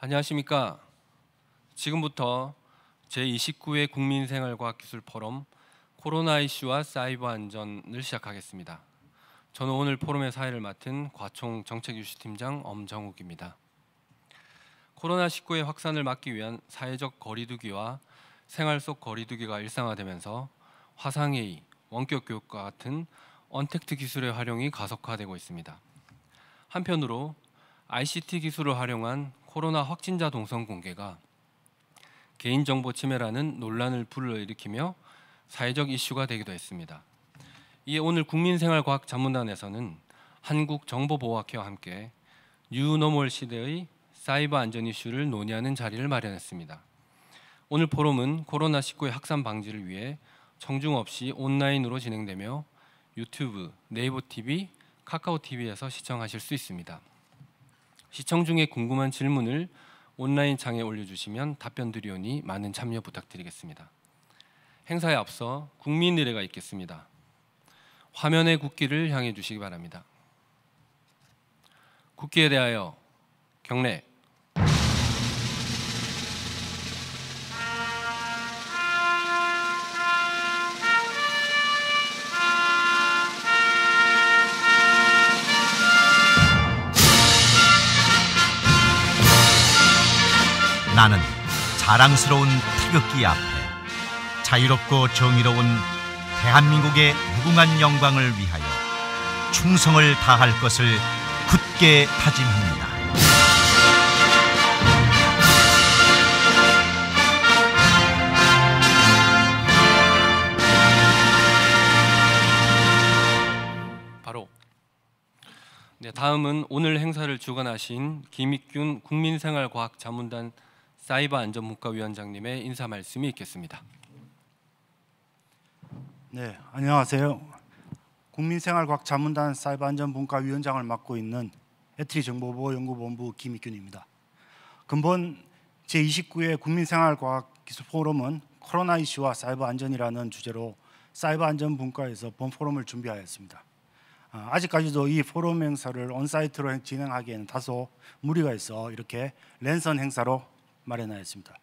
안녕하십니까. 지금부터 제29회 국민생활과학기술 포럼 코로나 이슈와 사이버 안전을 시작하겠습니다. 저는 오늘 포럼의 사회를 맡은 과총 정책이슈팀장 엄정욱입니다. 코로나19의 확산을 막기 위한 사회적 거리두기와 생활 속 거리두기가 일상화되면서 화상회의, 원격 교육과 같은 언택트 기술의 활용이 가속화되고 있습니다. 한편으로 ICT 기술을 활용한 코로나 확진자 동선 공개가 개인정보 침해라는 논란을 불러일으키며 사회적 이슈가 되기도 했습니다. 이에 오늘 국민생활과학자문단에서는 한국정보보호학회와 함께 뉴노멀 시대의 사이버 안전 이슈를 논의하는 자리를 마련했습니다. 오늘 포럼은 코로나19의 확산 방지를 위해 청중 없이 온라인으로 진행되며 유튜브, 네이버 TV, 카카오 TV에서 시청하실 수 있습니다. 시청 중에 궁금한 질문을 온라인 창에 올려주시면 답변 드리오니 많은 참여 부탁드리겠습니다. 행사에 앞서 국민 의례가 있겠습니다. 화면의 국기를 향해 주시기 바랍니다. 국기에 대하여 경례. 나는 자랑스러운 태극기 앞에 자유롭고 정의로운 대한민국의 무궁한 영광을 위하여 충성을 다할 것을 굳게 다짐합니다. 다음은 오늘 행사를 주관하신 김익균 국민생활과학자문단 사이버 안전문과위원장님의 인사 말씀이 있겠습니다. 네, 안녕하세요. 국민생활과학자문단 사이버 안전문과위원장을 맡고 있는 애트리정보보호연구본부 김익균입니다. 근본 제29회 국민생활과학기술 포럼은 코로나 이슈와 사이버 안전이라는 주제로 사이버 안전분과에서 본 포럼을 준비하였습니다. 아직까지도 이 포럼 행사를 온사이트로 진행하기에는 다소 무리가 있어 이렇게 랜선 행사로 마련하였습니다.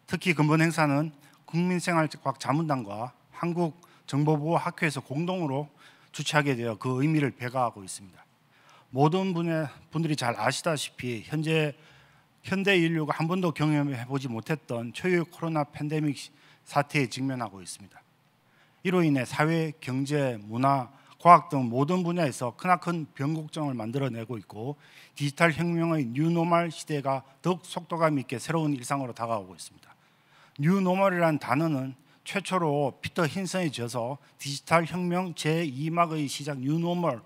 특히 근본 행사는 국민생활과학자문단과 한국정보보호학회에서 공동으로 주최하게 되어 그 의미를 배가하고 있습니다. 모든 분들이 잘 아시다시피 현재 현대 인류가 한 번도 경험해보지 못했던 초유의 코로나 팬데믹 사태에 직면하고 있습니다. 이로 인해 사회, 경제, 문화, 과학 등 모든 분야에서 크나큰 변곡점을 만들어내고 있고 디지털 혁명의 뉴노멀 시대가 더욱 속도감 있게 새로운 일상으로 다가오고 있습니다. 뉴노멀이라는 단어는 최초로 피터 힌슨이 저서 디지털 혁명 제2막의 시작 뉴노멀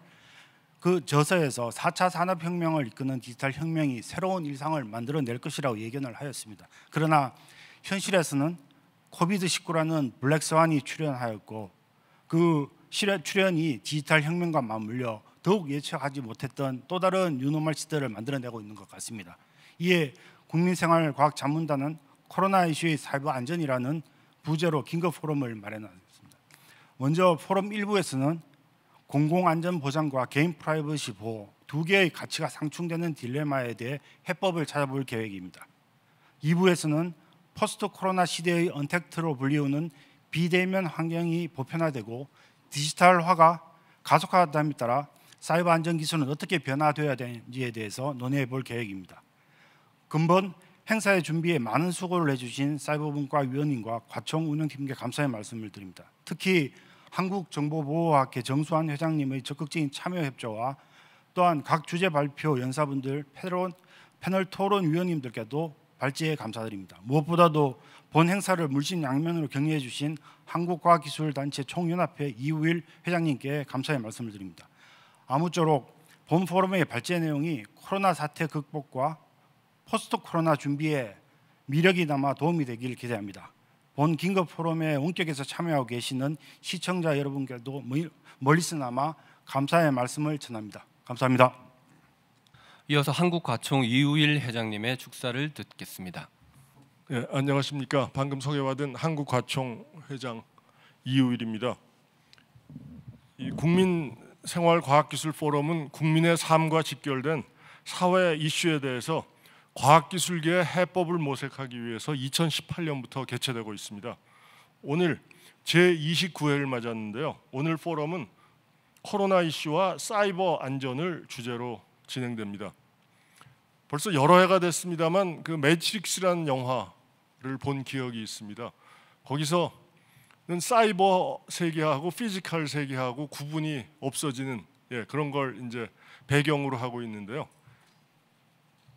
그 저서에서 4차 산업혁명을 이끄는 디지털 혁명이 새로운 일상을 만들어낼 것이라고 예견을 하였습니다. 그러나 현실에서는 코비드19라는 블랙스완이 출현하였고 그 출현이 디지털 혁명과 맞물려 더욱 예측하지 못했던 또 다른 뉴노멀 시대를 만들어내고 있는 것 같습니다. 이에 국민생활과학자문단은 코로나 이슈의 사이버 안전이라는 부제로 긴급 포럼을 마련하였습니다. 먼저 포럼 1부에서는 공공안전보장과 개인 프라이버시 보호 두 개의 가치가 상충되는 딜레마에 대해 해법을 찾아볼 계획입니다. 2부에서는 포스트 코로나 시대의 언택트로 불리우는 비대면 환경이 보편화되고 디지털화가 가속화됨에 따라 사이버 안전 기술은 어떻게 변화되어야 되는지에 대해서 논의해 볼 계획입니다. 근본 행사의 준비에 많은 수고를 해주신 사이버분과 위원님과 과총 운영팀께 감사의 말씀을 드립니다. 특히 한국정보보호학회 정수환 회장님의 적극적인 참여 협조와 또한 각 주제 발표 연사분들, 패널 토론 위원님들께도 발제에 감사드립니다. 무엇보다도 본 행사를 물신양면으로 격려해 주신 한국과학기술단체 총연합회 이우일 회장님께 감사의 말씀을 드립니다. 아무쪼록 본 포럼의 발제 내용이 코로나 사태 극복과 포스트 코로나 준비에 미력이 남아 도움이 되길 기대합니다. 본 긴급 포럼에 원격에서 참여하고 계시는 시청자 여러분께도 멀리서나마 감사의 말씀을 전합니다. 감사합니다. 이어서 한국과총 이우일 회장님의 축사를 듣겠습니다. 네, 안녕하십니까. 방금 소개받은 한국과총 회장 이우일입니다. 이 국민생활과학기술 포럼은 국민의 삶과 직결된 사회 이슈에 대해서 과학기술계의 해법을 모색하기 위해서 2018년부터 개최되고 있습니다. 오늘 제29회를 맞았는데요. 오늘 포럼은 코로나 이슈와 사이버 안전을 주제로 진행됩니다. 벌써 여러 해가 됐습니다만 그 매트릭스라는 영화를 본 기억이 있습니다. 거기서는 사이버 세계하고 피지컬 세계하고 구분이 없어지는 그런 걸 이제 배경으로 하고 있는데요.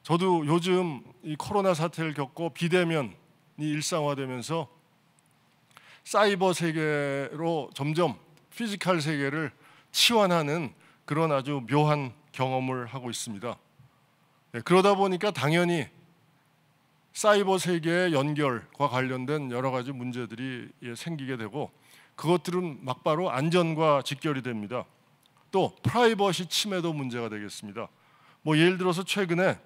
저도 요즘 이 코로나 사태를 겪고 비대면이 일상화되면서 사이버 세계로 점점 피지컬 세계를 치환하는 그런 아주 묘한 경험을 하고 있습니다. 그러다 보니까 당연히 사이버 세계의 연결과 관련된 여러 가지 문제들이 생기게 되고 그것들은 막바로 안전과 직결이 됩니다. 또 프라이버시 침해도 문제가 되겠습니다. 예를 들어서 최근에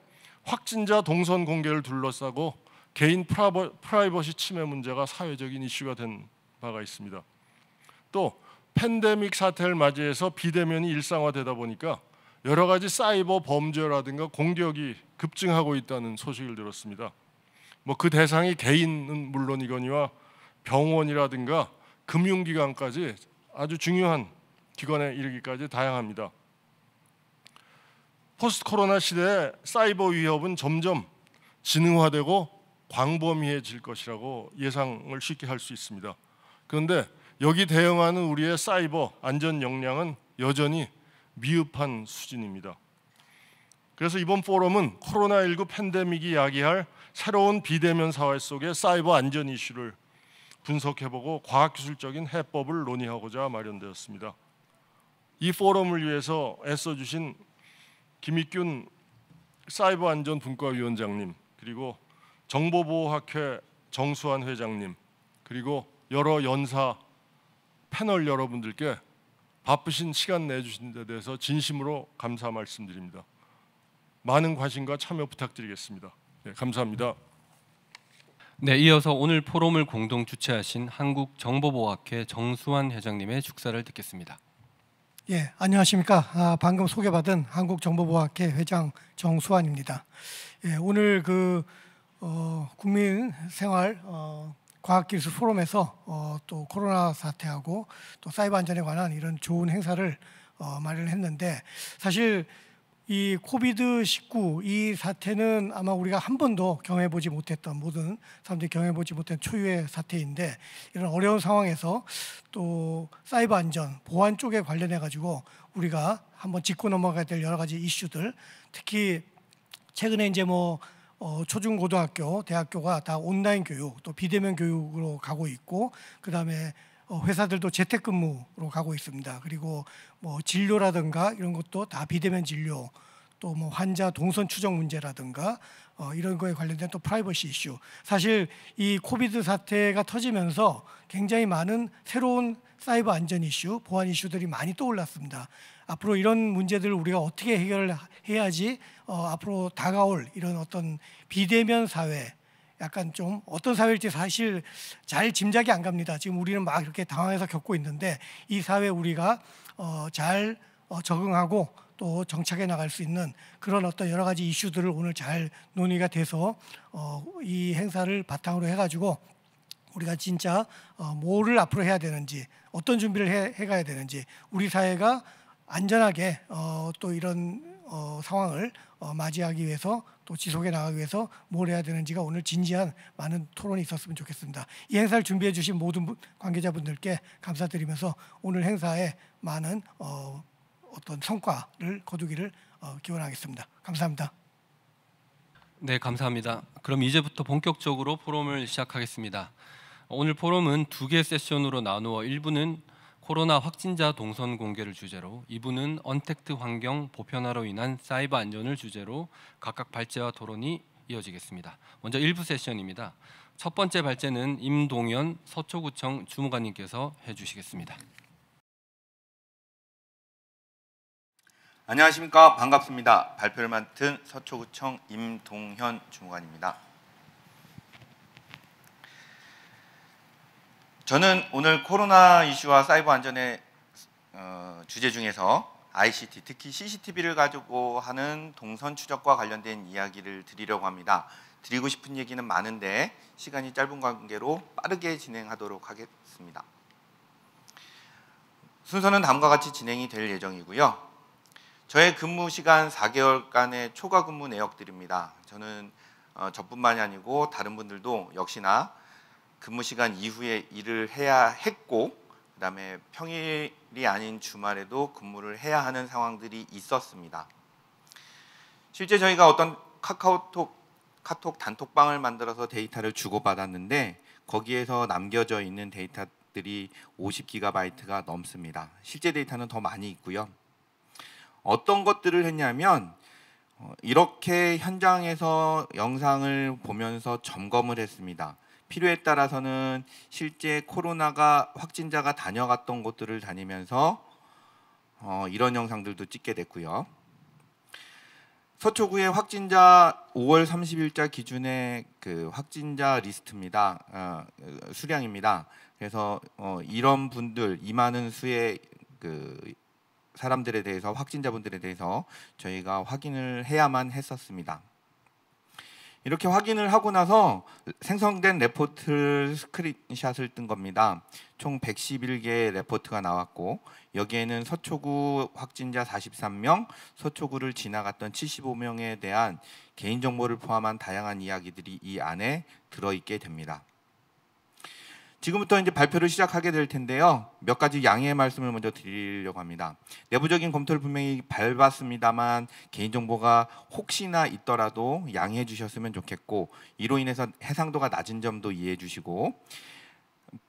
확진자 동선 공개를 둘러싸고 개인 프라이버시 침해 문제가 사회적인 이슈가 된 바가 있습니다. 또 팬데믹 사태를 맞이해서 비대면이 일상화되다 보니까 여러 가지 사이버 범죄라든가 공격이 급증하고 있다는 소식을 들었습니다. 그 대상이 개인은 물론이거니와 병원이라든가 금융기관까지 아주 중요한 기관에 이르기까지 다양합니다. 포스트 코로나 시대에 사이버 위협은 점점 지능화되고 광범위해질 것이라고 예상을 쉽게 할 수 있습니다. 그런데 여기 대응하는 우리의 사이버 안전 역량은 여전히 미흡한 수준입니다. 그래서 이번 포럼은 코로나19 팬데믹이 야기할 새로운 비대면 사회 속의 사이버 안전 이슈를 분석해보고 과학기술적인 해법을 논의하고자 마련되었습니다. 이 포럼을 위해서 애써주신 김익균 사이버 안전 분과위원장님, 그리고 정보보호학회 정수환 회장님, 그리고 여러 연사 패널 여러분들께 바쁘신 시간 내주신 데 대해서 진심으로 감사 말씀드립니다. 많은 관심과 참여 부탁드리겠습니다. 감사합니다. 네, 이어서 오늘 포럼을 공동 주최하신 한국정보보호학회 정수환 회장님의 축사를 듣겠습니다. 안녕하십니까. 방금 소개받은 한국정보보호학회 회장 정수환입니다. 오늘 국민생활 과학기술 포럼에서 또 코로나 사태하고 또 사이버 안전에 관한 이런 좋은 행사를 마련했는데, 사실 이 코비드-19 이 사태는 아마 우리가 한 번도 경험해보지 못했던, 모든 사람들이 경험해보지 못한 초유의 사태인데, 이런 어려운 상황에서 또 사이버 안전, 보안 쪽에 관련해 가지고 우리가 한번 짚고 넘어가야 될 여러 가지 이슈들, 특히 최근에 이제 초중고등학교, 대학교가 다 온라인 교육, 또 비대면 교육으로 가고 있고, 그 다음에 회사들도 재택근무로 가고 있습니다. 그리고 진료라든가 이런 것도 다 비대면 진료, 또 환자 동선 추적 문제라든가 이런 거에 관련된 또 프라이버시 이슈. 사실 이 코비드 사태가 터지면서 굉장히 많은 새로운 사이버 안전 이슈, 보안 이슈들이 많이 떠올랐습니다. 앞으로 이런 문제들을 우리가 어떻게 해결을 해야지 앞으로 다가올 이런 어떤 비대면 사회, 약간 좀 어떤 사회일지 사실 잘 짐작이 안 갑니다. 지금 우리는 막 이렇게 당황해서 겪고 있는데, 이 사회 우리가 잘 적응하고 또 정착해 나갈 수 있는 그런 어떤 여러 가지 이슈들을 오늘 잘 논의가 돼서 이 행사를 바탕으로 해가지고 우리가 진짜 뭐를 앞으로 해야 되는지, 어떤 준비를 해가야 되는지, 우리 사회가 안전하게 또 이런 상황을 맞이하기 위해서, 또 지속해 나가기 위해서 뭘 해야 되는지가 오늘 진지한 많은 토론이 있었으면 좋겠습니다. 이 행사를 준비해 주신 모든 관계자분들께 감사드리면서 오늘 행사에 많은 어떤 성과를 거두기를 기원하겠습니다. 감사합니다. 네, 감사합니다. 그럼 이제부터 본격적으로 포럼을 시작하겠습니다. 오늘 포럼은 2개 세션으로 나누어 1부는 코로나 확진자 동선 공개를 주제로, 2부는 언택트 환경 보편화로 인한 사이버 안전을 주제로 각각 발제와 토론이 이어지겠습니다. 먼저 1부 세션입니다. 첫 번째 발제는 임동현 서초구청 주무관님께서 해주시겠습니다. 안녕하십니까. 반갑습니다. 발표를 맡은 서초구청 임동현 주무관입니다. 저는 오늘 코로나 이슈와 사이버 안전의 주제 중에서 ICT, 특히 CCTV를 가지고 하는 동선 추적과 관련된 이야기를 드리려고 합니다. 드리고 싶은 얘기는 많은데 시간이 짧은 관계로 빠르게 진행하도록 하겠습니다. 순서는 다음과 같이 진행이 될 예정이고요. 저의 근무 시간 4개월간의 초과 근무 내역들입니다. 저는 저뿐만이 아니고 다른 분들도 역시나 근무 시간 이후에 일을 해야 했고, 그다음에 평일이 아닌 주말에도 근무를 해야 하는 상황들이 있었습니다. 실제 저희가 어떤 카톡 단톡방을 만들어서 데이터를 주고받았는데 거기에서 남겨져 있는 데이터들이 50GB가 넘습니다. 실제 데이터는 더 많이 있고요. 어떤 것들을 했냐면 이렇게 현장에서 영상을 보면서 점검을 했습니다. 필요에 따라서는 실제 코로나가 확진자가 다녀갔던 곳들을 다니면서 이런 영상들도 찍게 됐고요. 서초구의 확진자 5월 30일자 기준의 그 확진자 리스트입니다. 수량입니다. 그래서 이런 분들, 이 많은 수의 그 사람들에 대해서, 확진자분들에 대해서 저희가 확인을 해야만 했었습니다. 이렇게 확인을 하고 나서 생성된 레포트 스크린샷을 뜬 겁니다. 총 111개의 레포트가 나왔고 여기에는 서초구 확진자 43명, 서초구를 지나갔던 75명에 대한 개인정보를 포함한 다양한 이야기들이 이 안에 들어있게 됩니다. 지금부터 이제 발표를 시작하게 될 텐데요. 몇 가지 양해의 말씀을 먼저 드리려고 합니다. 내부적인 검토를 분명히 밟았습니다만 개인정보가 혹시나 있더라도 양해해 주셨으면 좋겠고, 이로 인해서 해상도가 낮은 점도 이해해 주시고,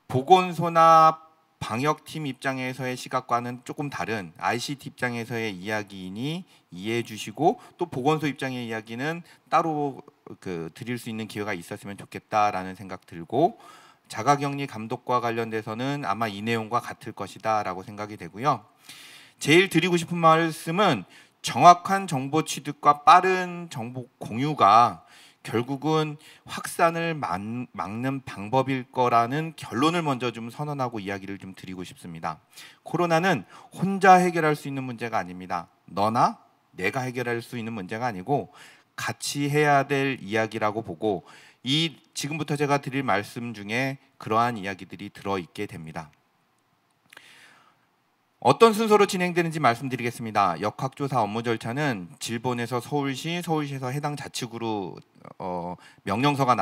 보건소나 방역팀 입장에서의 시각과는 조금 다른 ICT 입장에서의 이야기이니 이해해 주시고, 또 보건소 입장의 이야기는 따로 드릴 수 있는 기회가 있었으면 좋겠다라는 생각 들고, 자가격리 감독과 관련돼서는 아마 이 내용과 같을 것이다 라고 생각이 되고요. 제일 드리고 싶은 말씀은 정확한 정보 취득과 빠른 정보 공유가 결국은 확산을 막는 방법일 거라는 결론을 먼저 좀 선언하고 이야기를 좀 드리고 싶습니다. 코로나는 혼자 해결할 수 있는 문제가 아닙니다. 너나 내가 해결할 수 있는 문제가 아니고 같이 해야 될 이야기라고 보고, 지금부터 제가 드릴 말씀 중에 그러한 이야기들이 들어있게 됩니다. 어떤 순서로 진행되는지 말씀드리겠습니다. 역학조사 업무 절차는 질본에서 서울시, 서울시에서 해당 자치구로 명령서가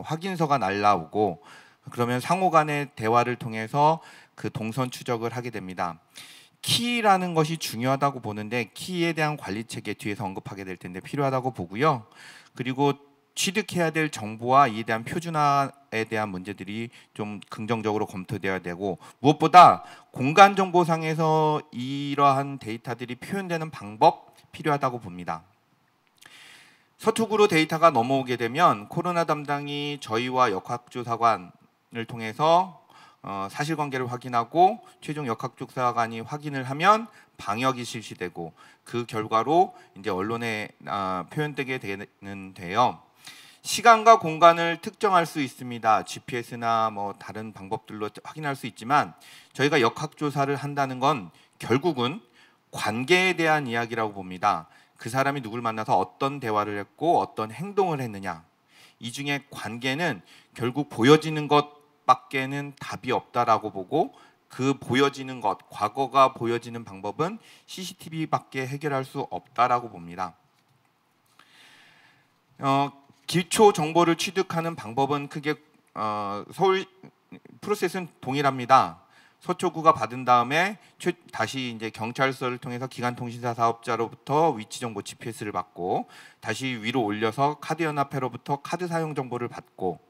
확인서가 날라오고, 그러면 상호 간의 대화를 통해서 그 동선 추적을 하게 됩니다. 키라는 것이 중요하다고 보는데 키에 대한 관리 체계 뒤에서 언급하게 될 텐데 필요하다고 보고요. 그리고 취득해야 될 정보와 이에 대한 표준화에 대한 문제들이 좀 긍정적으로 검토되어야 되고, 무엇보다 공간 정보상에서 이러한 데이터들이 표현되는 방법 필요하다고 봅니다. 서초구로 데이터가 넘어오게 되면 코로나 담당이 저희와 역학조사관을 통해서 사실관계를 확인하고 최종 역학조사관이 확인을 하면 방역이 실시되고, 그 결과로 이제 언론에 표현되게 되는데요. 시간과 공간을 특정할 수 있습니다. GPS나 뭐 다른 방법들로 확인할 수 있지만 저희가 역학조사를 한다는 건 결국은 관계에 대한 이야기라고 봅니다. 그 사람이 누굴 만나서 어떤 대화를 했고 어떤 행동을 했느냐, 이 중에 관계는 결국 보여지는 것밖에는 답이 없다라고 보고, 그 보여지는 것, 과거가 보여지는 방법은 CCTV밖에 해결할 수 없다라고 봅니다. 기초 정보를 취득하는 방법은 크게 서울 프로세스는 동일합니다. 서초구가 받은 다음에 다시 이제 경찰서를 통해서 기간통신사 사업자로부터 위치 정보 GPS를 받고, 다시 위로 올려서 카드연합회로부터 카드 사용 정보를 받고,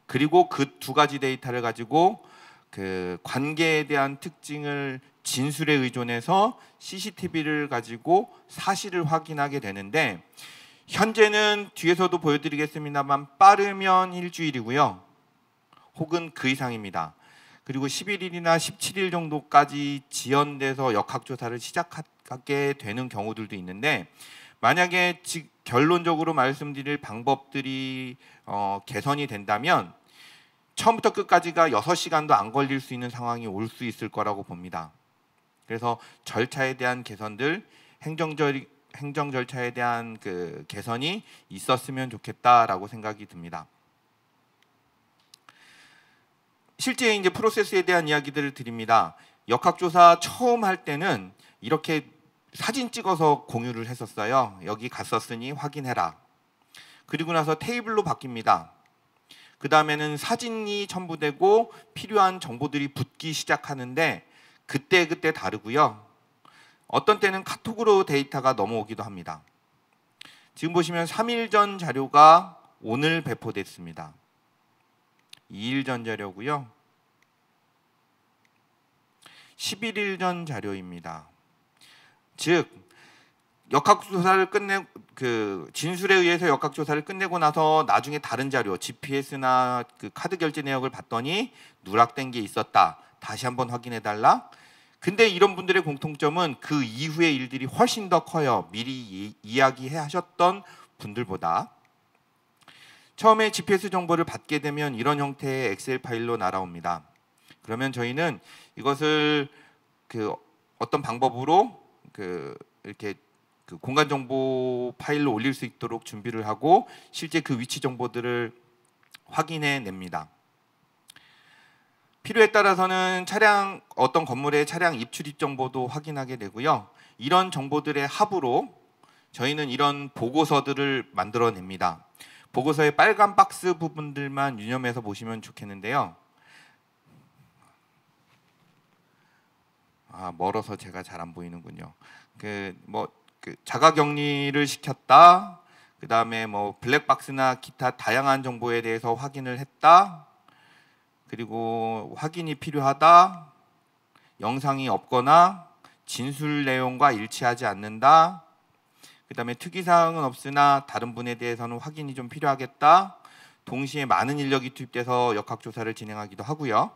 그리고 그 두 가지 데이터를 가지고 그 관계에 대한 특징을 진술에 의존해서 CCTV를 가지고 사실을 확인하게 되는데, 현재는 뒤에서도 보여드리겠습니다만 빠르면 일주일이고요. 혹은 그 이상입니다. 그리고 11일이나 17일 정도까지 지연돼서 역학조사를 시작하게 되는 경우들도 있는데, 만약에 결론적으로 말씀드릴 방법들이 개선이 된다면 처음부터 끝까지가 6시간도 안 걸릴 수 있는 상황이 올 수 있을 거라고 봅니다. 그래서 절차에 대한 개선들, 행정 절차에 대한 그 개선이 있었으면 좋겠다라고 생각이 듭니다. 실제 이제 프로세스에 대한 이야기들을 드립니다. 역학조사 처음 할 때는 이렇게 사진 찍어서 공유를 했었어요. 여기 갔었으니 확인해라. 그리고 나서 테이블로 바뀝니다. 그 다음에는 사진이 첨부되고 필요한 정보들이 붙기 시작하는데 그때 다르고요. 어떤 때는 카톡으로 데이터가 넘어오기도 합니다. 지금 보시면 3일 전 자료가 오늘 배포됐습니다. 2일 전 자료고요. 11일 전 자료입니다. 즉 역학조사를 진술에 의해서 역학조사를 끝내고 나서 나중에 다른 자료, GPS나 그 카드 결제 내역을 봤더니 누락된 게 있었다. 다시 한번 확인해달라. 근데 이런 분들의 공통점은 그 이후의 일들이 훨씬 더 커요. 미리 이야기해 하셨던 분들보다. 처음에 GPS 정보를 받게 되면 이런 형태의 엑셀 파일로 날아옵니다. 그러면 저희는 이것을 어떤 방법으로 이렇게 공간 정보 파일로 올릴 수 있도록 준비를 하고 실제 그 위치 정보들을 확인해 냅니다. 필요에 따라서는 어떤 건물의 차량 입출입 정보도 확인하게 되고요. 이런 정보들의 합으로 저희는 이런 보고서들을 만들어냅니다. 보고서의 빨간 박스 부분들만 유념해서 보시면 좋겠는데요. 멀어서 제가 잘 안 보이는군요. 자가격리를 시켰다. 그 다음에 블랙박스나 기타 다양한 정보에 대해서 확인을 했다. 그리고 확인이 필요하다. 영상이 없거나 진술 내용과 일치하지 않는다. 그 다음에 특이사항은 없으나 다른 분에 대해서는 확인이 좀 필요하겠다. 동시에 많은 인력이 투입돼서 역학조사를 진행하기도 하고요.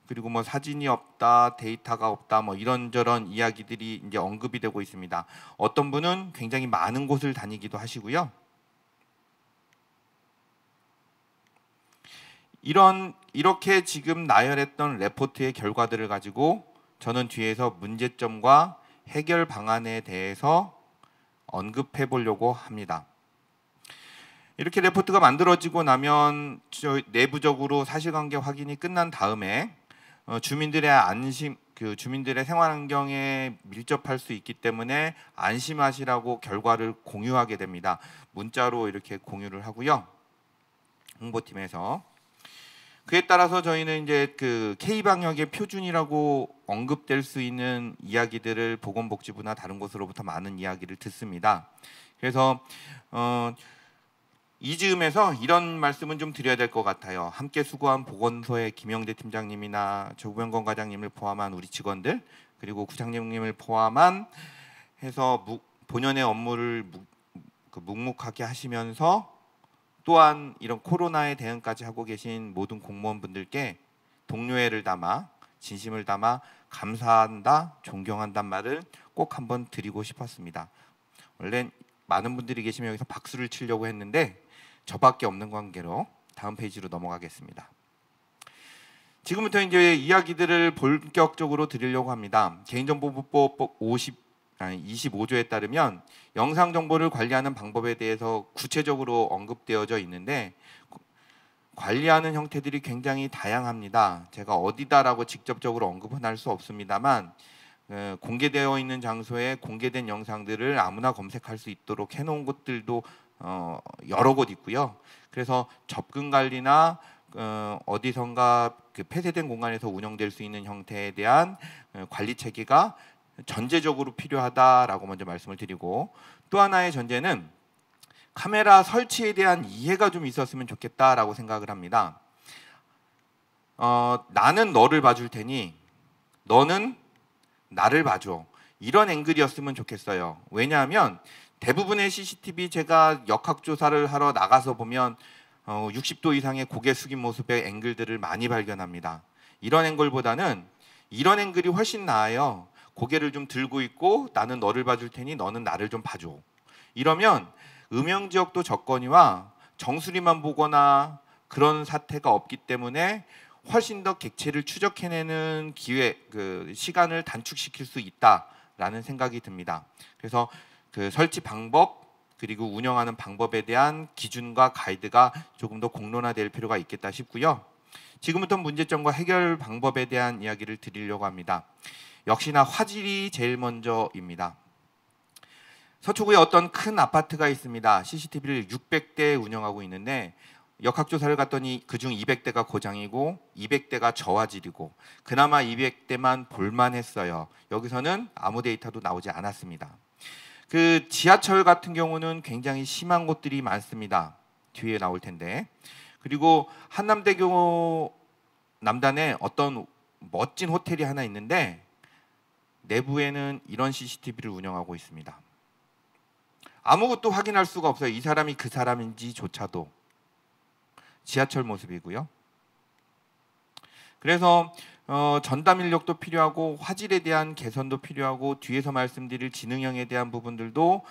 그리고 사진이 없다, 데이터가 없다, 이런저런 이야기들이 이제 언급이 되고 있습니다. 어떤 분은 굉장히 많은 곳을 다니기도 하시고요. 이렇게 지금 나열했던 레포트의 결과들을 가지고 저는 뒤에서 문제점과 해결 방안에 대해서 언급해 보려고 합니다. 이렇게 레포트가 만들어지고 나면 내부적으로 사실관계 확인이 끝난 다음에 주민들의 주민들의 생활 환경에 밀접할 수 있기 때문에 안심하시라고 결과를 공유하게 됩니다. 문자로 이렇게 공유를 하고요. 홍보팀에서 그에 따라서 저희는 이제 K 방역의 표준이라고 언급될 수 있는 이야기들을 보건복지부나 다른 곳으로부터 많은 이야기를 듣습니다. 그래서 이 즈음에서 이런 말씀은 좀 드려야 될 것 같아요. 함께 수고한 보건소의 김영대 팀장님이나 조병건 과장님을 포함한 우리 직원들 그리고 구장님을 포함한 해서 본연의 업무를 묵묵하게 하시면서 또한 이런 코로나에 대응까지 하고 계신 모든 공무원분들께 동료애를 담아 진심을 담아 감사한다, 존경한다는 말을 꼭 한번 드리고 싶었습니다. 원래 많은 분들이 계시면 여기서 박수를 치려고 했는데 저밖에 없는 관계로 다음 페이지로 넘어가겠습니다. 지금부터 이제 이야기들을 본격적으로 드리려고 합니다. 개인정보보호법 25조에 따르면 영상 정보를 관리하는 방법에 대해서 구체적으로 언급되어져 있는데 관리하는 형태들이 굉장히 다양합니다. 제가 어디다라고 직접적으로 언급은 할 수 없습니다만 공개되어 있는 장소에 공개된 영상들을 아무나 검색할 수 있도록 해놓은 곳들도 여러 곳 있고요. 그래서 접근 관리나 어디선가 폐쇄된 공간에서 운영될 수 있는 형태에 대한 관리 체계가 전제적으로 필요하다라고 먼저 말씀을 드리고, 또 하나의 전제는 카메라 설치에 대한 이해가 좀 있었으면 좋겠다라고 생각을 합니다. 나는 너를 봐줄 테니 너는 나를 봐줘. 이런 앵글이었으면 좋겠어요. 왜냐하면 대부분의 CCTV 제가 역학조사를 하러 나가서 보면 60도 이상의 고개 숙인 모습의 앵글들을 많이 발견합니다. 이런 앵글보다는 이런 앵글이 훨씬 나아요. 고개를 좀 들고 있고 나는 너를 봐줄 테니 너는 나를 좀 봐줘. 이러면 음영지역도 적거니와 정수리만 보거나 그런 사태가 없기 때문에 훨씬 더 객체를 추적해내는 기회, 시간을 단축시킬 수 있다라는 생각이 듭니다. 그래서 그 설치 방법 그리고 운영하는 방법에 대한 기준과 가이드가 조금 더 공론화될 필요가 있겠다 싶고요. 지금부터 문제점과 해결 방법에 대한 이야기를 드리려고 합니다. 역시나 화질이 제일 먼저입니다. 서초구에 어떤 큰 아파트가 있습니다. CCTV를 600대 운영하고 있는데 역학조사를 갔더니 그중 200대가 고장이고 200대가 저화질이고 그나마 200대만 볼만했어요. 여기서는 아무 데이터도 나오지 않았습니다. 그 지하철 같은 경우는 굉장히 심한 곳들이 많습니다. 뒤에 나올 텐데. 그리고 한남대교 남단에 어떤 멋진 호텔이 하나 있는데 내부에는 이런 CCTV를 운영하고 있습니다. 아무것도 확인할 수가 없어요. 이 사람이 그 사람인지조차도. 지하철 모습이고요. 그래서 전담 인력도 필요하고 화질에 대한 개선도 필요하고 뒤에서 말씀드릴 지능형에 대한 부분들도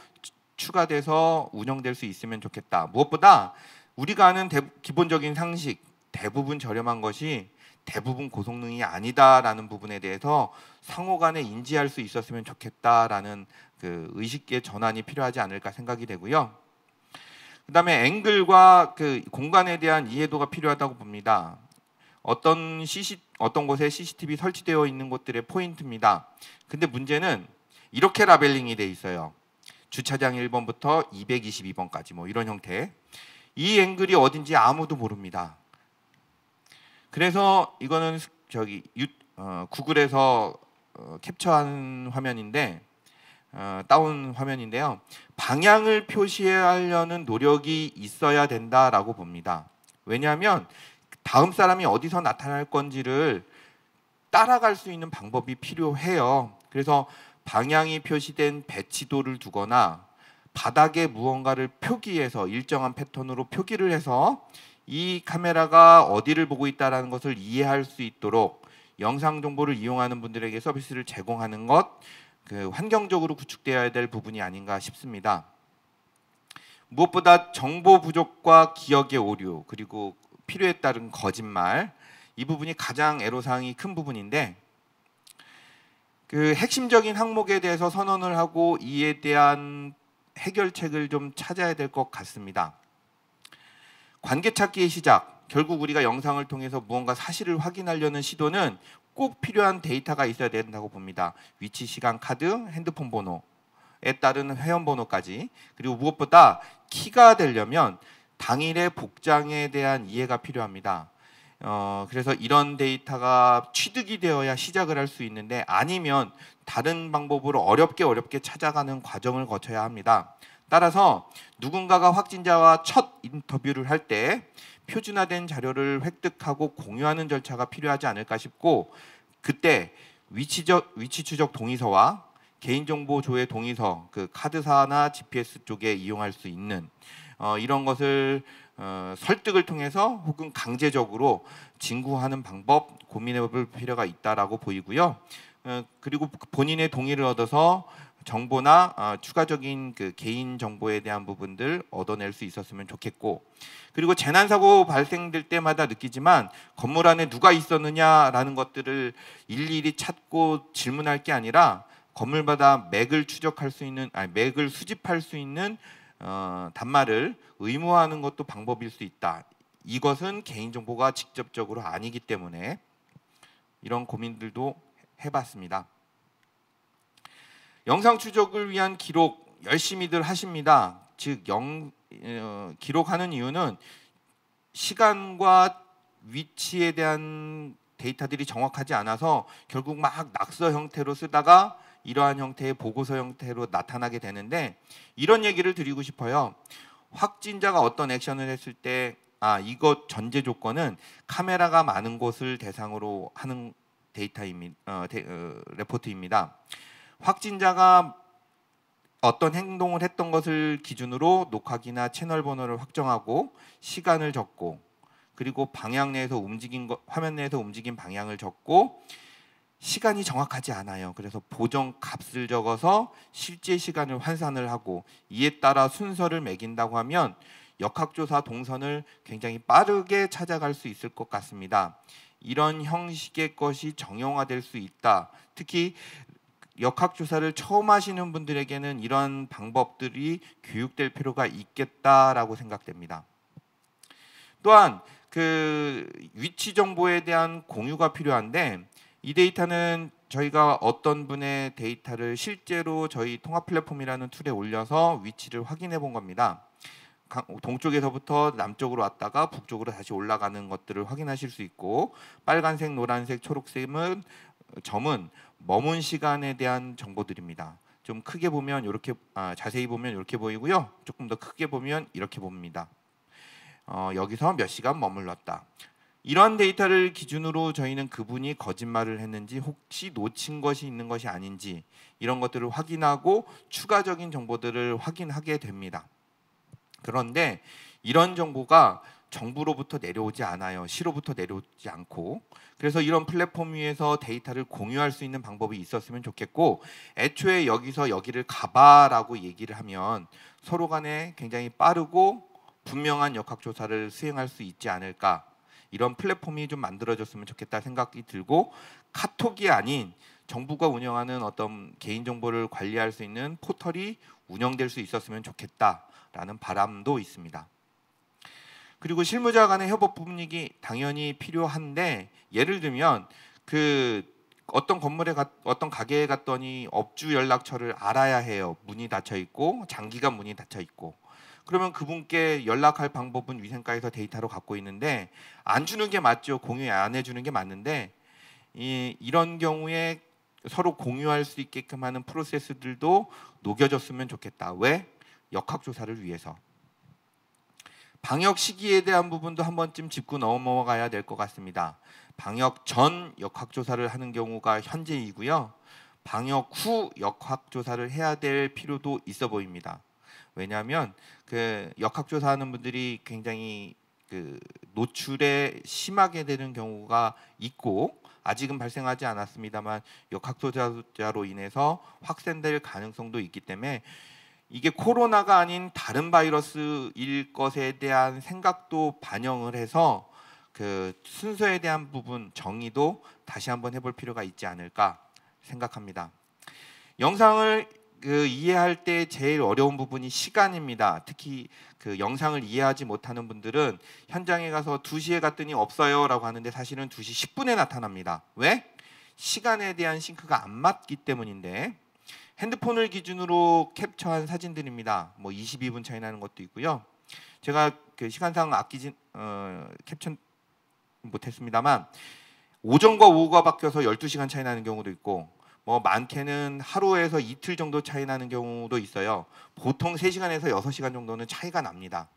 추가돼서 운영될 수 있으면 좋겠다. 무엇보다 우리가 아는 기본적인 상식, 대부분 저렴한 것이 대부분 고성능이 아니다라는 부분에 대해서 상호 간에 인지할 수 있었으면 좋겠다라는 그 의식의 전환이 필요하지 않을까 생각이 되고요. 그다음에 앵글과 그 공간에 대한 이해도가 필요하다고 봅니다. 어떤 곳에 CCTV 설치되어 있는 곳들의 포인트입니다. 근데 문제는 이렇게 라벨링이 돼 있어요. 주차장 1번부터 222번까지 뭐 이런 형태. 이 앵글이 어딘지 아무도 모릅니다. 그래서 이거는 구글에서 캡처한 화면인데 다운 화면인데요. 방향을 표시하려는 노력이 있어야 된다라고 봅니다. 왜냐하면 다음 사람이 어디서 나타날 건지를 따라갈 수 있는 방법이 필요해요. 그래서 방향이 표시된 배치도를 두거나 바닥에 무언가를 표기해서 일정한 패턴으로 표기를 해서 이 카메라가 어디를 보고 있다는 것을 이해할 수 있도록 영상 정보를 이용하는 분들에게 서비스를 제공하는 것, 환경적으로 구축되어야 될 부분이 아닌가 싶습니다. 무엇보다 정보 부족과 기억의 오류 그리고 필요에 따른 거짓말, 이 부분이 가장 애로사항이 큰 부분인데 그 핵심적인 항목에 대해서 선언을 하고 이에 대한 해결책을 좀 찾아야 될 것 같습니다. 관계 찾기의 시작, 결국 우리가 영상을 통해서 무언가 사실을 확인하려는 시도는 꼭 필요한 데이터가 있어야 된다고 봅니다. 위치, 시간, 카드, 핸드폰 번호에 따른 회원번호까지. 그리고 무엇보다 키가 되려면 당일의 복장에 대한 이해가 필요합니다. 그래서 이런 데이터가 취득이 되어야 시작을 할 수 있는데 아니면 다른 방법으로 어렵게 찾아가는 과정을 거쳐야 합니다. 따라서 누군가가 확진자와 첫 인터뷰를 할 때 표준화된 자료를 획득하고 공유하는 절차가 필요하지 않을까 싶고 그때 위치 추적 동의서와 개인정보 조회 동의서, 그 카드사나 GPS 쪽에 이용할 수 있는 이런 것을 설득을 통해서 혹은 강제적으로 진구하는 방법 고민해볼 필요가 있다라고 보이고요. 그리고 본인의 동의를 얻어서 정보나 추가적인 그 개인 정보에 대한 부분들 얻어낼 수 있었으면 좋겠고, 그리고 재난사고 발생될 때마다 느끼지만 건물 안에 누가 있었느냐라는 것들을 일일이 찾고 질문할 게 아니라 건물마다 맥을 추적할 수 있는, 맥을 수집할 수 있는 단말을 의무화하는 것도 방법일 수 있다. 이것은 개인정보가 직접적으로 아니기 때문에 이런 고민들도 해봤습니다. 영상 추적을 위한 기록 열심히들 하십니다. 즉 기록하는 이유는 시간과 위치에 대한 데이터들이 정확하지 않아서 결국 막 낙서 형태로 쓰다가 이러한 형태의 보고서 형태로 나타나게 되는데, 이런 얘기를 드리고 싶어요. 확진자가 어떤 액션을 했을 때 이것 전제 조건은 카메라가 많은 곳을 대상으로 하는 레포트입니다. 확진자가 어떤 행동을 했던 것을 기준으로 녹화기나 채널 번호를 확정하고 시간을 적고, 그리고 방향 내에서 화면 내에서 움직인 방향을 적고, 시간이 정확하지 않아요. 그래서 보정 값을 적어서 실제 시간을 환산을 하고 이에 따라 순서를 매긴다고 하면 역학조사 동선을 굉장히 빠르게 찾아갈 수 있을 것 같습니다. 이런 형식의 것이 정형화될 수 있다. 특히 역학조사를 처음 하시는 분들에게는 이런 방법들이 교육될 필요가 있겠다라고 생각됩니다. 또한 그 위치 정보에 대한 공유가 필요한데 이 데이터는 저희가 어떤 분의 데이터를 실제로 저희 통합 플랫폼이라는 툴에 올려서 위치를 확인해 본 겁니다. 동쪽에서부터 남쪽으로 왔다가 북쪽으로 다시 올라가는 것들을 확인하실 수 있고, 빨간색, 노란색, 초록색은 점은 머문 시간에 대한 정보들입니다. 좀 크게 보면 이렇게 자세히 보면 이렇게 보이고요. 조금 더 크게 보면 이렇게 봅니다. 여기서 몇 시간 머물렀다. 이러한 데이터를 기준으로 저희는 그분이 거짓말을 했는지 혹시 놓친 것이 있는 것이 아닌지 이런 것들을 확인하고 추가적인 정보들을 확인하게 됩니다. 그런데 이런 정보가 정부로부터 내려오지 않아요. 시로부터 내려오지 않고. 그래서 이런 플랫폼 위에서 데이터를 공유할 수 있는 방법이 있었으면 좋겠고, 애초에 여기서 여기를 가봐라고 얘기를 하면 서로 간에 굉장히 빠르고 분명한 역학조사를 수행할 수 있지 않을까, 이런 플랫폼이 좀 만들어졌으면 좋겠다 생각이 들고, 카톡이 아닌 정부가 운영하는 어떤 개인정보를 관리할 수 있는 포털이 운영될 수 있었으면 좋겠다라는 바람도 있습니다. 그리고 실무자 간의 협업 분위기 당연히 필요한데, 예를 들면 그 어떤 건물에 어떤 가게에 갔더니 업주 연락처를 알아야 해요. 문이 닫혀 있고 장기간 문이 닫혀 있고. 그러면 그분께 연락할 방법은 위생과에서 데이터로 갖고 있는데 안 주는 게 맞죠. 공유 안 해주는 게 맞는데, 이런 경우에 서로 공유할 수 있게끔 하는 프로세스들도 녹여졌으면 좋겠다. 왜? 역학조사를 위해서. 방역 시기에 대한 부분도 한 번쯤 짚고 넘어가야 될 것 같습니다. 방역 전 역학조사를 하는 경우가 현재이고요. 방역 후 역학조사를 해야 될 필요도 있어 보입니다. 왜냐하면 그 역학조사하는 분들이 굉장히 그 노출에 심하게 되는 경우가 있고, 아직은 발생하지 않았습니다만 역학조사로 인해서 확산될 가능성도 있기 때문에 이게 코로나가 아닌 다른 바이러스일 것에 대한 생각도 반영을 해서 그 순서에 대한 부분 정의도 다시 한번 해볼 필요가 있지 않을까 생각합니다. 영상을 이해할 때 제일 어려운 부분이 시간입니다. 특히 그 영상을 이해하지 못하는 분들은 현장에 가서 2시에 갔더니 없어요 라고 하는데 사실은 2시 10분에 나타납니다. 왜? 시간에 대한 싱크가 안 맞기 때문인데, 핸드폰을 기준으로 캡처한 사진들입니다. 뭐 22분 차이 나는 것도 있고요. 제가 그 시간상 캡처 못했습니다만 오전과 오후가 바뀌어서 12시간 차이 나는 경우도 있고, 뭐 많게는 하루에서 이틀 정도 차이 나는 경우도 있어요. 보통 3시간에서 6시간 정도는 차이가 납니다.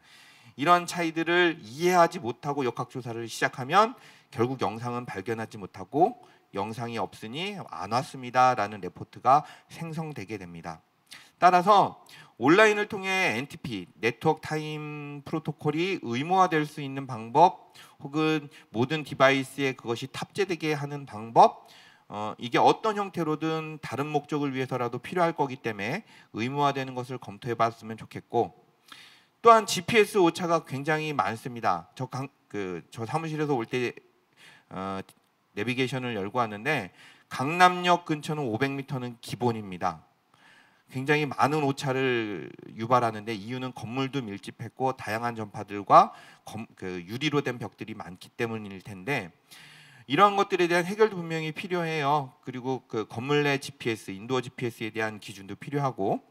이런 차이들을 이해하지 못하고 역학조사를 시작하면 결국 영상은 발견하지 못하고 영상이 없으니 안 왔습니다라는 레포트가 생성되게 됩니다. 따라서 온라인을 통해 NTP, 네트워크 타임 프로토콜이 의무화될 수 있는 방법, 혹은 모든 디바이스에 그것이 탑재되게 하는 방법, 이게 어떤 형태로든 다른 목적을 위해서라도 필요할 거기 때문에 의무화되는 것을 검토해봤으면 좋겠고, 또한 GPS 오차가 굉장히 많습니다. 저 사무실에서 올 때 내비게이션을 열고 왔는데 강남역 근처는 500m는 기본입니다. 굉장히 많은 오차를 유발하는데 이유는 건물도 밀집했고 다양한 전파들과 유리로 된 벽들이 많기 때문일 텐데, 이러한 것들에 대한 해결도 분명히 필요해요. 그리고 그 건물 내 GPS, 인도어 GPS에 대한 기준도 필요하고,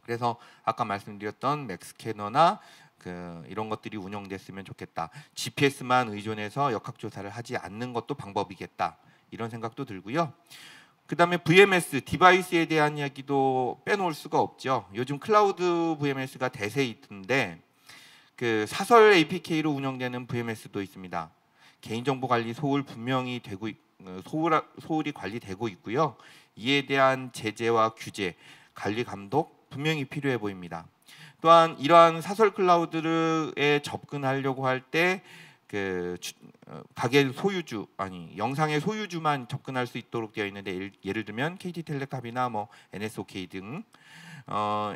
그래서 아까 말씀드렸던 맥스캐너나 이런 것들이 운영됐으면 좋겠다. GPS만 의존해서 역학조사를 하지 않는 것도 방법이겠다. 이런 생각도 들고요. 그 다음에 VMS, 디바이스에 대한 이야기도 빼놓을 수가 없죠. 요즘 클라우드 VMS가 대세이던데 그 사설 APK로 운영되는 VMS도 있습니다. 개인정보 관리 소홀 분명히 되고 소홀히 관리되고 있고요. 이에 대한 제재와 규제, 관리 감독 분명히 필요해 보입니다. 또한 이러한 사설 클라우드에 접근하려고 할 때 가게 소유주, 영상의 소유주만 접근할 수 있도록 되어 있는데, 예를 들면 KT텔레캅이나 뭐 NSOK 등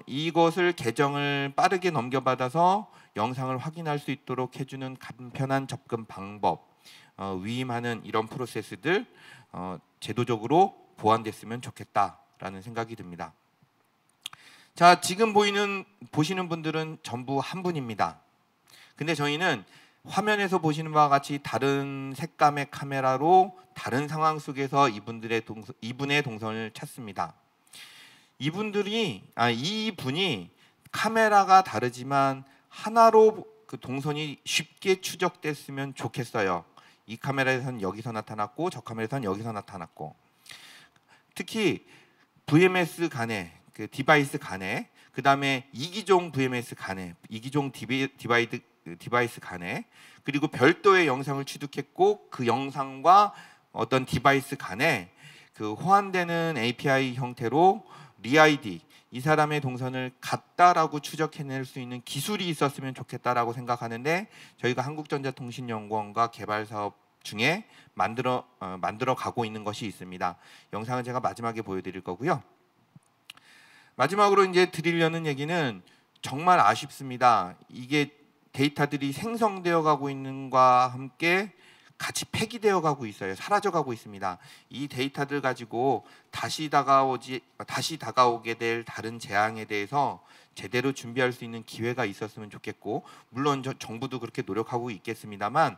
이것을 계정을 빠르게 넘겨받아서 영상을 확인할 수 있도록 해주는 간편한 접근 방법, 위임하는 이런 프로세스들 제도적으로 보완됐으면 좋겠다라는 생각이 듭니다. 자, 지금 보시는 분들은 전부 한 분입니다. 근데 저희는 화면에서 보시는 바와 같이 다른 색감의 카메라로 다른 상황 속에서 이분의 동선을 찾습니다. 이분이 카메라가 다르지만 하나로 그 동선이 쉽게 추적됐으면 좋겠어요. 이 카메라에서는 여기서 나타났고 저 카메라에서는 여기서 나타났고, 특히 VMS 간에 그 디바이스 간에, 그 다음에 이기종 VMS 간에, 이기종 디바이스 간에, 그리고 별도의 영상을 취득했고 그 영상과 어떤 디바이스 간에 그 호환되는 API 형태로 리아이디, 이 사람의 동선을 같다라고 추적해낼 수 있는 기술이 있었으면 좋겠다라고 생각하는데, 저희가 한국전자통신연구원과 개발 사업 중에 만들어 가고 있는 것이 있습니다. 영상은 제가 마지막에 보여드릴 거고요. 마지막으로 이제 드리려는 얘기는 정말 아쉽습니다. 이게 데이터들이 생성되어 가고 있는과 함께 같이 폐기되어 가고 있어요. 사라져 가고 있습니다. 이 데이터들 가지고 다시 다가오게 될 다른 재앙에 대해서 제대로 준비할 수 있는 기회가 있었으면 좋겠고, 물론 정부도 그렇게 노력하고 있겠습니다만,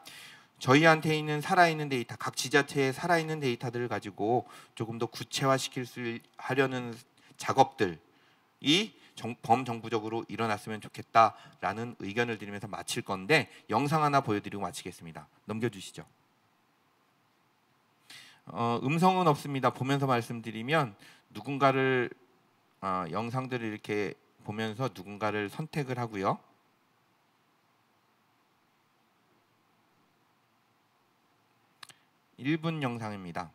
저희한테 있는 살아있는 데이터, 각 지자체의 살아있는 데이터들을 가지고 조금 더 구체화하려는 작업들이 범정부적으로 일어났으면 좋겠다라는 의견을 드리면서 마칠 건데, 영상 하나 보여드리고 마치겠습니다. 넘겨주시죠. 음성은 없습니다. 보면서 말씀드리면, 누군가를 영상들을 이렇게 보면서 누군가를 선택을 하고요. (1분) 영상입니다.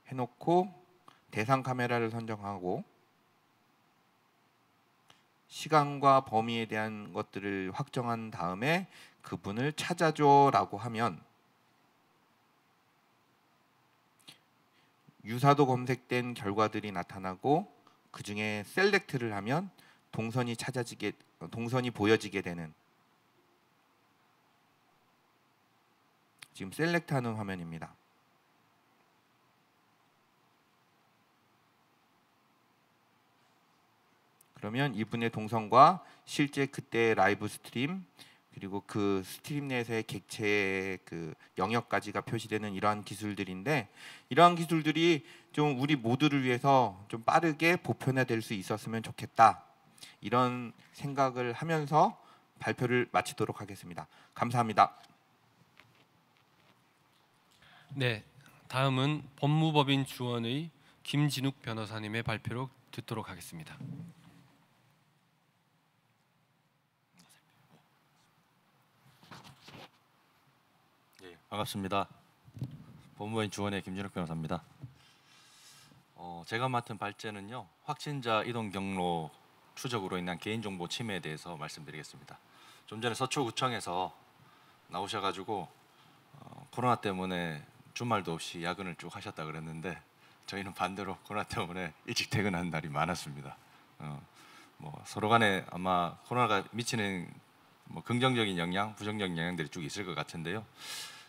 해놓고 대상 카메라를 선정하고 시간과 범위에 대한 것들을 확정한 다음에 그분을 찾아줘라고 하면 유사도 검색된 결과들이 나타나고, 그 중에 셀렉트를 하면 동선이 보여지게 되는, 지금 셀렉트하는 화면입니다. 그러면 이분의 동선과 실제 그때 라이브 스트림, 그리고 그 스트림 내에서의 객체의 그 영역까지가 표시되는 이러한 기술들인데, 이러한 기술들이 좀 우리 모두를 위해서 좀 빠르게 보편화될 수 있었으면 좋겠다, 이런 생각을 하면서 발표를 마치도록 하겠습니다. 감사합니다. 네, 다음은 법무법인 주원의 김진욱 변호사님의 발표를 듣도록 하겠습니다. 네, 반갑습니다. 법무법인 주원의 김진욱 변호사입니다. 제가 맡은 발제는요, 확진자 이동 경로 추적으로 인한 개인정보 침해에 대해서 말씀드리겠습니다. 좀 전에 서초구청에서 나오셔가지고 코로나 때문에 주말도 없이 야근을 쭉 하셨다 그랬는데, 저희는 반대로 코로나 때문에 일찍 퇴근하는 날이 많았습니다. 서로 간에 아마 코로나가 미치는 긍정적인 영향, 부정적인 영향들이 쭉 있을 것 같은데요.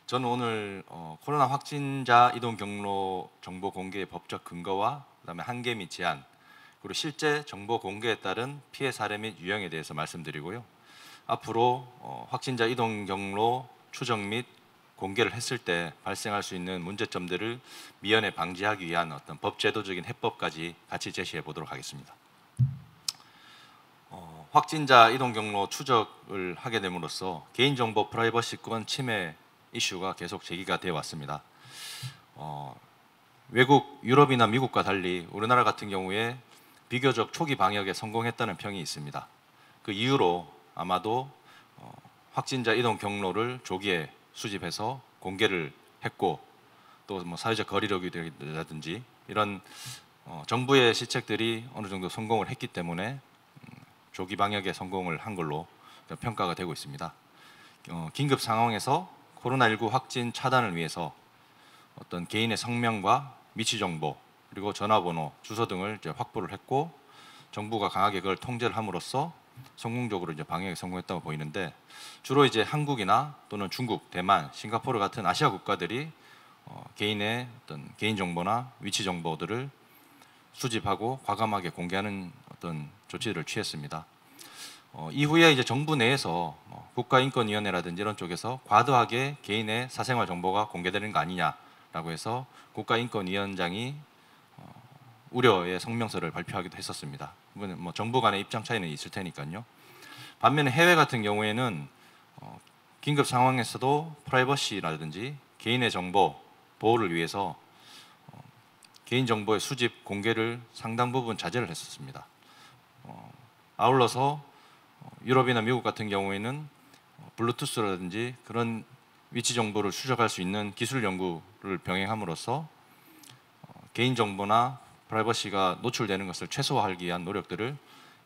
저는 오늘 코로나 확진자 이동 경로 정보 공개의 법적 근거와 그다음에 한계 및 제한, 그리고 실제 정보 공개에 따른 피해 사례 및 유형에 대해서 말씀드리고요. 앞으로 확진자 이동 경로 추적 및 공개를 했을 때 발생할 수 있는 문제점들을 미연에 방지하기 위한 어떤 법제도적인 해법까지 같이 제시해 보도록 하겠습니다. 확진자 이동 경로 추적을 하게 됨으로써 개인정보 프라이버시권 침해 이슈가 계속 제기가 되어 왔습니다. 외국 유럽이나 미국과 달리 우리나라 같은 경우에 비교적 초기 방역에 성공했다는 평이 있습니다. 그 이유로 아마도 확진자 이동 경로를 조기에 수집해서 공개를 했고, 또 사회적 거리두기라든지 이런 정부의 시책들이 어느 정도 성공을 했기 때문에 조기 방역에 성공을 한 걸로 평가가 되고 있습니다. 긴급 상황에서 코로나19 확진 차단을 위해서 어떤 개인의 성명과 위치 정보, 그리고 전화번호, 주소 등을 이제 확보를 했고, 정부가 강하게 그걸 통제를 함으로써 성공적으로 이제 방역에 성공했다고 보이는데 주로 이제 한국이나 또는 중국, 대만, 싱가포르 같은 아시아 국가들이 개인의 어떤 개인 정보나 위치 정보들을 수집하고 과감하게 공개하는 어떤 조치를 취했습니다. 이후에 이제 정부 내에서 국가인권위원회라든지 이런 쪽에서 과도하게 개인의 사생활 정보가 공개되는 거 아니냐라고 해서 국가인권위원장이 우려의 성명서를 발표하기도 했었습니다. 이거는 뭐 정부 간의 입장 차이는 있을 테니까요. 반면에 해외 같은 경우에는 긴급 상황에서도 프라이버시라든지 개인의 정보 보호를 위해서 개인 정보의 수집 공개를 상당 부분 자제를 했었습니다. 아울러서 유럽이나 미국 같은 경우에는 블루투스라든지 그런 위치 정보를 추적할 수 있는 기술 연구를 병행함으로써 개인 정보나 프라이버시가 노출되는 것을 최소화하기 위한 노력들을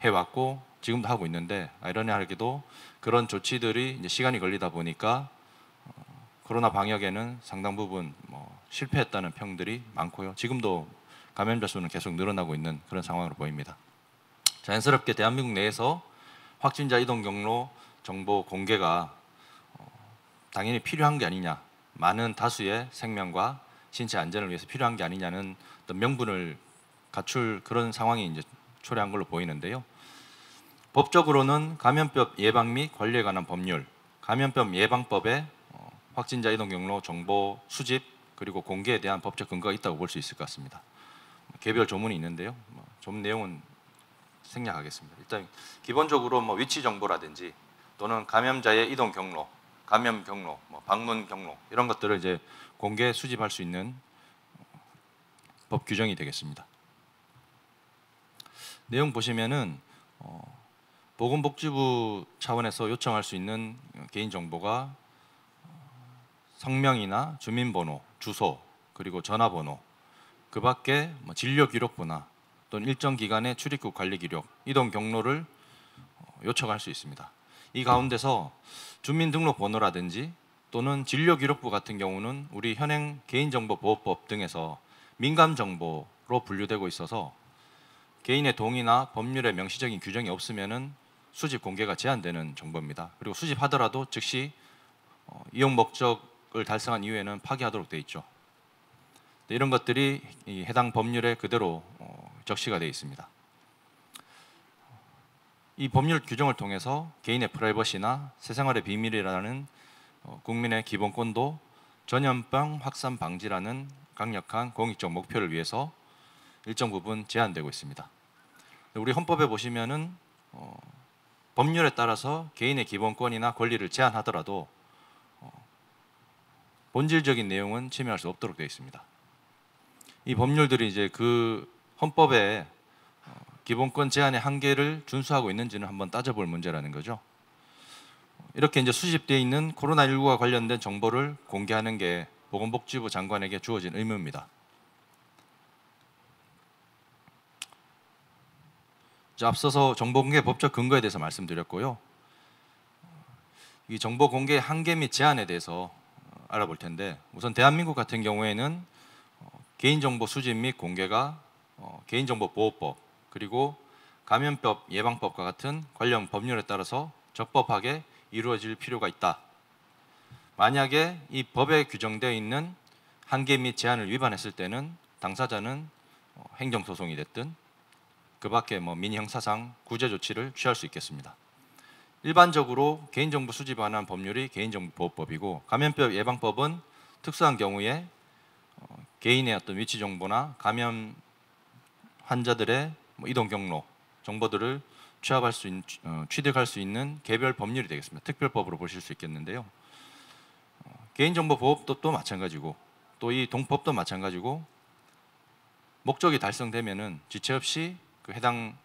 해왔고 지금도 하고 있는데 아이러니하게도 그런 조치들이 이제 시간이 걸리다 보니까 코로나 방역에는 상당 부분 실패했다는 평들이 많고요. 지금도 감염자 수는 계속 늘어나고 있는 그런 상황으로 보입니다. 자연스럽게 대한민국 내에서 확진자 이동 경로 정보 공개가 당연히 필요한 게 아니냐, 많은 다수의 생명과 신체 안전을 위해서 필요한 게 아니냐는 어떤 명분을 갖출 그런 상황이 이제 초래한 걸로 보이는데요. 법적으로는 감염병 예방 및 관리에 관한 법률, 감염병 예방법에 확진자 이동 경로 정보 수집 그리고 공개에 대한 법적 근거가 있다고 볼 수 있을 것 같습니다. 개별 조문이 있는데요. 조문 내용은 생략하겠습니다. 일단 기본적으로 위치 정보라든지 또는 감염자의 이동 경로, 감염 경로, 방문 경로 이런 것들을 이제 공개 수집할 수 있는 법 규정이 되겠습니다. 내용 보시면은 보건복지부 차원에서 요청할 수 있는 개인 정보가 성명이나 주민번호, 주소, 그리고 전화번호, 그 밖에 진료 기록부나 또는 일정 기간의 출입국 관리 기록, 이동 경로를 요청할 수 있습니다. 이 가운데서 주민등록번호라든지 또는 진료 기록부 같은 경우는 우리 현행 개인정보보호법 등에서 민감정보로 분류되고 있어서 개인의 동의나 법률에 명시적인 규정이 없으면은 수집 공개가 제한되는 정보입니다. 그리고 수집하더라도 즉시 이용 목적을 달성한 이후에는 파기하도록 되어 있죠. 이런 것들이 해당 법률에 그대로 적시가 되어 있습니다. 이 법률 규정을 통해서 개인의 프라이버시나 사생활의 비밀이라는 국민의 기본권도 전염병 확산 방지라는 강력한 공익적 목표를 위해서 일정 부분 제한되고 있습니다. 우리 헌법에 보시면은 법률에 따라서 개인의 기본권이나 권리를 제한하더라도 본질적인 내용은 침해할 수 없도록 되어 있습니다. 이 법률들이 이제 그 헌법의 기본권 제한의 한계를 준수하고 있는지는 한번 따져볼 문제라는 거죠. 이렇게 이제 수집되어 있는 코로나19와 관련된 정보를 공개하는 게 보건복지부 장관에게 주어진 의무입니다. 앞서서 정보공개 법적 근거에 대해서 말씀드렸고요. 이 정보 공개의 한계 및 제한에 대해서 알아볼 텐데 우선 대한민국 같은 경우에는 개인정보 수집 및 공개가 개인정보보호법 그리고 감염병 예방법과 같은 관련 법률에 따라서 적법하게 이루어질 필요가 있다. 만약에 이 법에 규정되어 있는 한계 및 제한을 위반했을 때는 당사자는 행정소송이 됐든 그 밖에 민의 형사상 구제 조치를 취할 수 있겠습니다. 일반적으로 개인정보 수집에 관한 법률이 개인정보보호법이고 감염병 예방법은 특수한 경우에 개인의 어떤 위치 정보나 감염 환자들의 이동 경로 정보들을 취득할 수 있는 개별 법률이 되겠습니다. 특별법으로 보실 수 있겠는데요. 개인정보보호법도 마찬가지고 또 이 동법도 마찬가지고 목적이 달성되면은 지체 없이 그 해당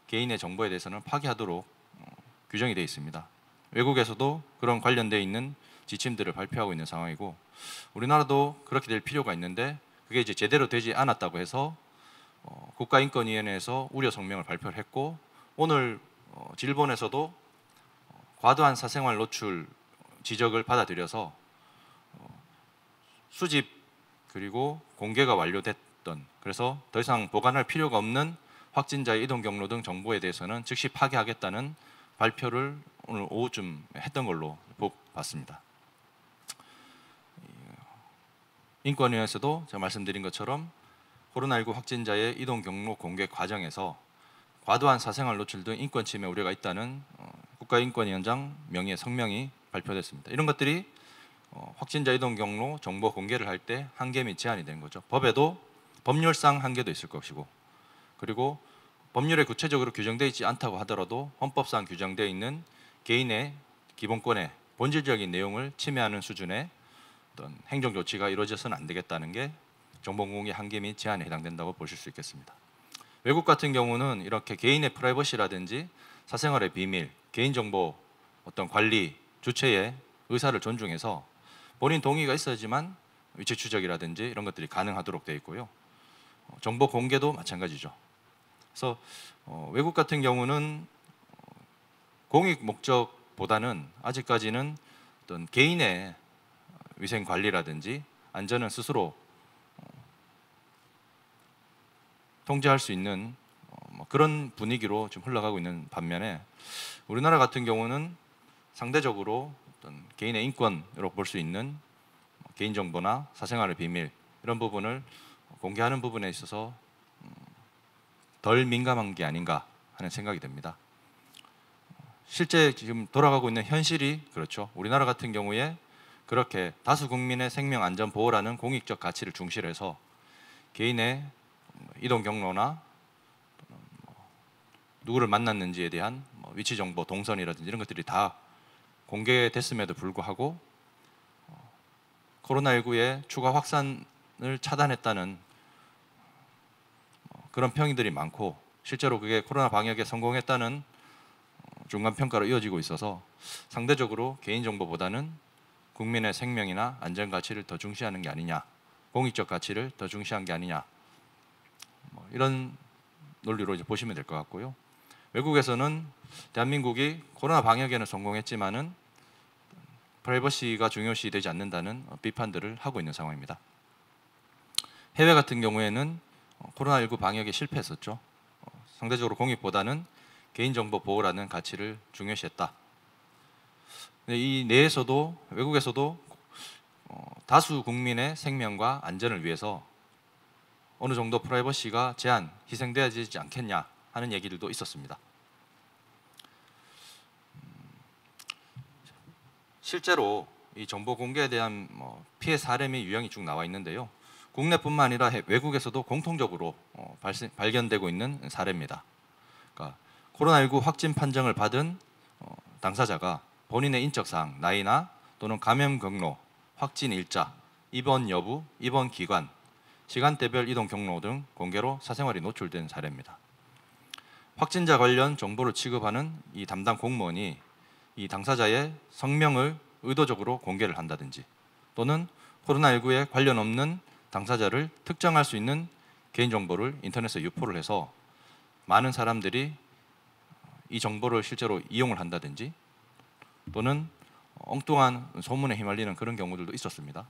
개인의 정보에 대해서는 파기하도록 규정이 되어 있습니다. 외국에서도 그런 관련되어 있는 지침들을 발표하고 있는 상황이고 우리나라도 그렇게 될 필요가 있는데 그게 이제 제대로 되지 않았다고 해서 국가인권위원회에서 우려 성명을 발표를 했고 오늘 질본에서도 과도한 사생활 노출 지적을 받아들여서 수집 그리고 공개가 완료됐던 그래서 더 이상 보관할 필요가 없는 확진자의 이동 경로 등 정보에 대해서는 즉시 파기하겠다는 발표를 오늘 오후쯤 했던 걸로 봤습니다. 인권위에서도 제가 말씀드린 것처럼 코로나19 확진자의 이동 경로 공개 과정에서 과도한 사생활 노출 등 인권 침해 우려가 있다는 국가인권위원장 명의의 성명이 발표됐습니다. 이런 것들이 확진자 이동 경로 정보 공개를 할 때 한계 및 제한이 되는 거죠. 법에도 법률상 한계도 있을 것이고, 그리고 법률에 구체적으로 규정되어 있지 않다고 하더라도 헌법상 규정되어 있는 개인의 기본권의 본질적인 내용을 침해하는 수준의 어떤 행정 조치가 이루어져서는 안 되겠다는 게 정보 공개 한계 및 제한에 해당된다고 보실 수 있겠습니다. 외국 같은 경우는 이렇게 개인의 프라이버시라든지 사생활의 비밀, 개인정보 어떤 관리, 주체의 의사를 존중해서 본인 동의가 있어야지만 위치 추적이라든지 이런 것들이 가능하도록 되어 있고요. 정보 공개도 마찬가지죠. 그래서 외국 같은 경우는 공익 목적보다는 아직까지는 어떤 개인의 위생 관리라든지 안전은 스스로 통제할 수 있는 그런 분위기로 좀 흘러가고 있는 반면에 우리나라 같은 경우는 상대적으로 어떤 개인의 인권으로 볼 수 있는 개인정보나 사생활의 비밀 이런 부분을 공개하는 부분에 있어서 덜 민감한 게 아닌가 하는 생각이 듭니다. 실제 지금 돌아가고 있는 현실이 그렇죠. 우리나라 같은 경우에 그렇게 다수 국민의 생명 안전 보호라는 공익적 가치를 중시해서 개인의 이동 경로나 누구를 만났는지에 대한 위치 정보, 동선이라든지 이런 것들이 다 공개됐음에도 불구하고 코로나19의 추가 확산을 차단했다는 그런 평들이 많고, 실제로 그게 코로나 방역에 성공했다는 중간 평가로 이어지고 있어서 상대적으로 개인정보보다는 국민의 생명이나 안전 가치를 더 중시하는 게 아니냐, 공익적 가치를 더 중시한 게 아니냐, 이런 논리로 이제 보시면 될 것 같고요. 외국에서는 대한민국이 코로나 방역에는 성공했지만은 프라이버시가 중요시되지 않는다는 비판들을 하고 있는 상황입니다. 해외 같은 경우에는 코로나19 방역에 실패했었죠. 상대적으로 공익보다는 개인정보 보호라는 가치를 중요시했다. 이 내에서도 외국에서도 다수 국민의 생명과 안전을 위해서 어느 정도 프라이버시가 제한, 희생되어지지 않겠냐 하는 얘기들도 있었습니다. 실제로 이 정보 공개에 대한 피해 사례 및 유형이 쭉 나와 있는데요. 국내뿐만 아니라 외국에서도 공통적으로 발견되고 있는 사례입니다. 그러니까 코로나19 확진 판정을 받은 당사자가 본인의 인적사항, 나이나 또는 감염 경로, 확진 일자, 입원 여부, 입원 기간, 시간대별 이동 경로 등 공개로 사생활이 노출된 사례입니다. 확진자 관련 정보를 취급하는 이 담당 공무원이 이 당사자의 성명을 의도적으로 공개를 한다든지, 또는 코로나19에 관련 없는 당사자를 특정할 수 있는 개인정보를 인터넷에 유포를 해서 많은 사람들이 이 정보를 실제로 이용을 한다든지, 또는 엉뚱한 소문에 휘말리는 그런 경우들도 있었습니다.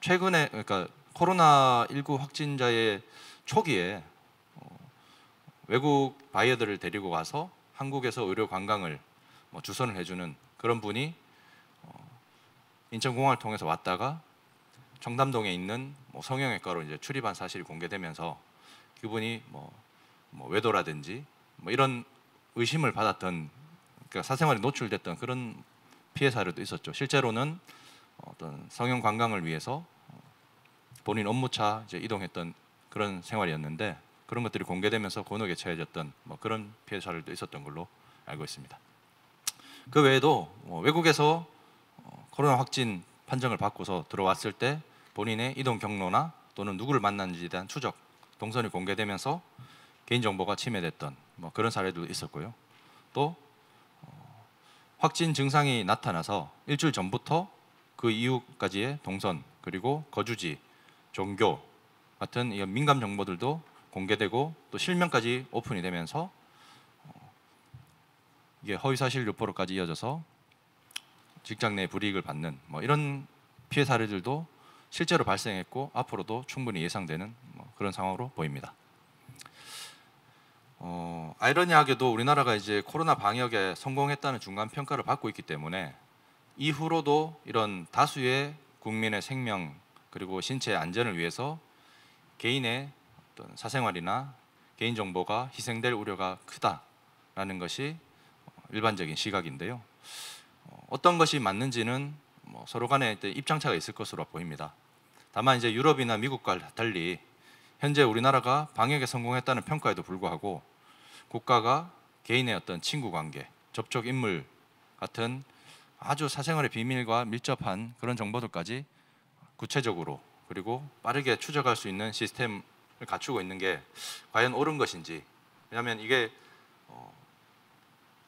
최근에, 그러니까 코로나19 확진자의 초기에 외국 바이어들을 데리고 가서 한국에서 의료 관광을 주선을 해주는 그런 분이 인천공항을 통해서 왔다가 청담동에 있는 성형외과로 이제 출입한 사실이 공개되면서 그분이 외도라든지 이런 의심을 받았던, 그러니까 사생활이 노출됐던 그런 피해 사례도 있었죠. 실제로는 어떤 성형 관광을 위해서 본인 업무차 이제 이동했던 그런 생활이었는데 그런 것들이 공개되면서 곤혹에 처해졌던 그런 피해 사례도 있었던 걸로 알고 있습니다. 그 외에도 외국에서 코로나 확진 판정을 받고서 들어왔을 때 본인의 이동 경로나 또는 누구를 만났는지에 대한 추적, 동선이 공개되면서 개인정보가 침해됐던 그런 사례도 있었고요. 또 확진 증상이 나타나서 일주일 전부터 그 이후까지의 동선, 그리고 거주지, 종교 같은 이런 민감 정보들도 공개되고 또 실명까지 오픈이 되면서 이게 허위사실 유포로까지 이어져서 직장 내 불이익을 받는 이런 피해 사례들도 실제로 발생했고 앞으로도 충분히 예상되는 그런 상황으로 보입니다. 아이러니하게도 우리나라가 이제 코로나 방역에 성공했다는 중간 평가를 받고 있기 때문에 이후로도 이런 다수의 국민의 생명 그리고 신체의 안전을 위해서 개인의 어떤 사생활이나 개인 정보가 희생될 우려가 크다라는 것이 일반적인 시각인데요. 어떤 것이 맞는지는 서로 간에 입장차가 있을 것으로 보입니다. 다만 이제 유럽이나 미국과 달리 현재 우리나라가 방역에 성공했다는 평가에도 불구하고 국가가 개인의 어떤 친구 관계, 접촉 인물 같은 아주 사생활의 비밀과 밀접한 그런 정보들까지 구체적으로 그리고 빠르게 추적할 수 있는 시스템을 갖추고 있는 게 과연 옳은 것인지. 왜냐하면 이게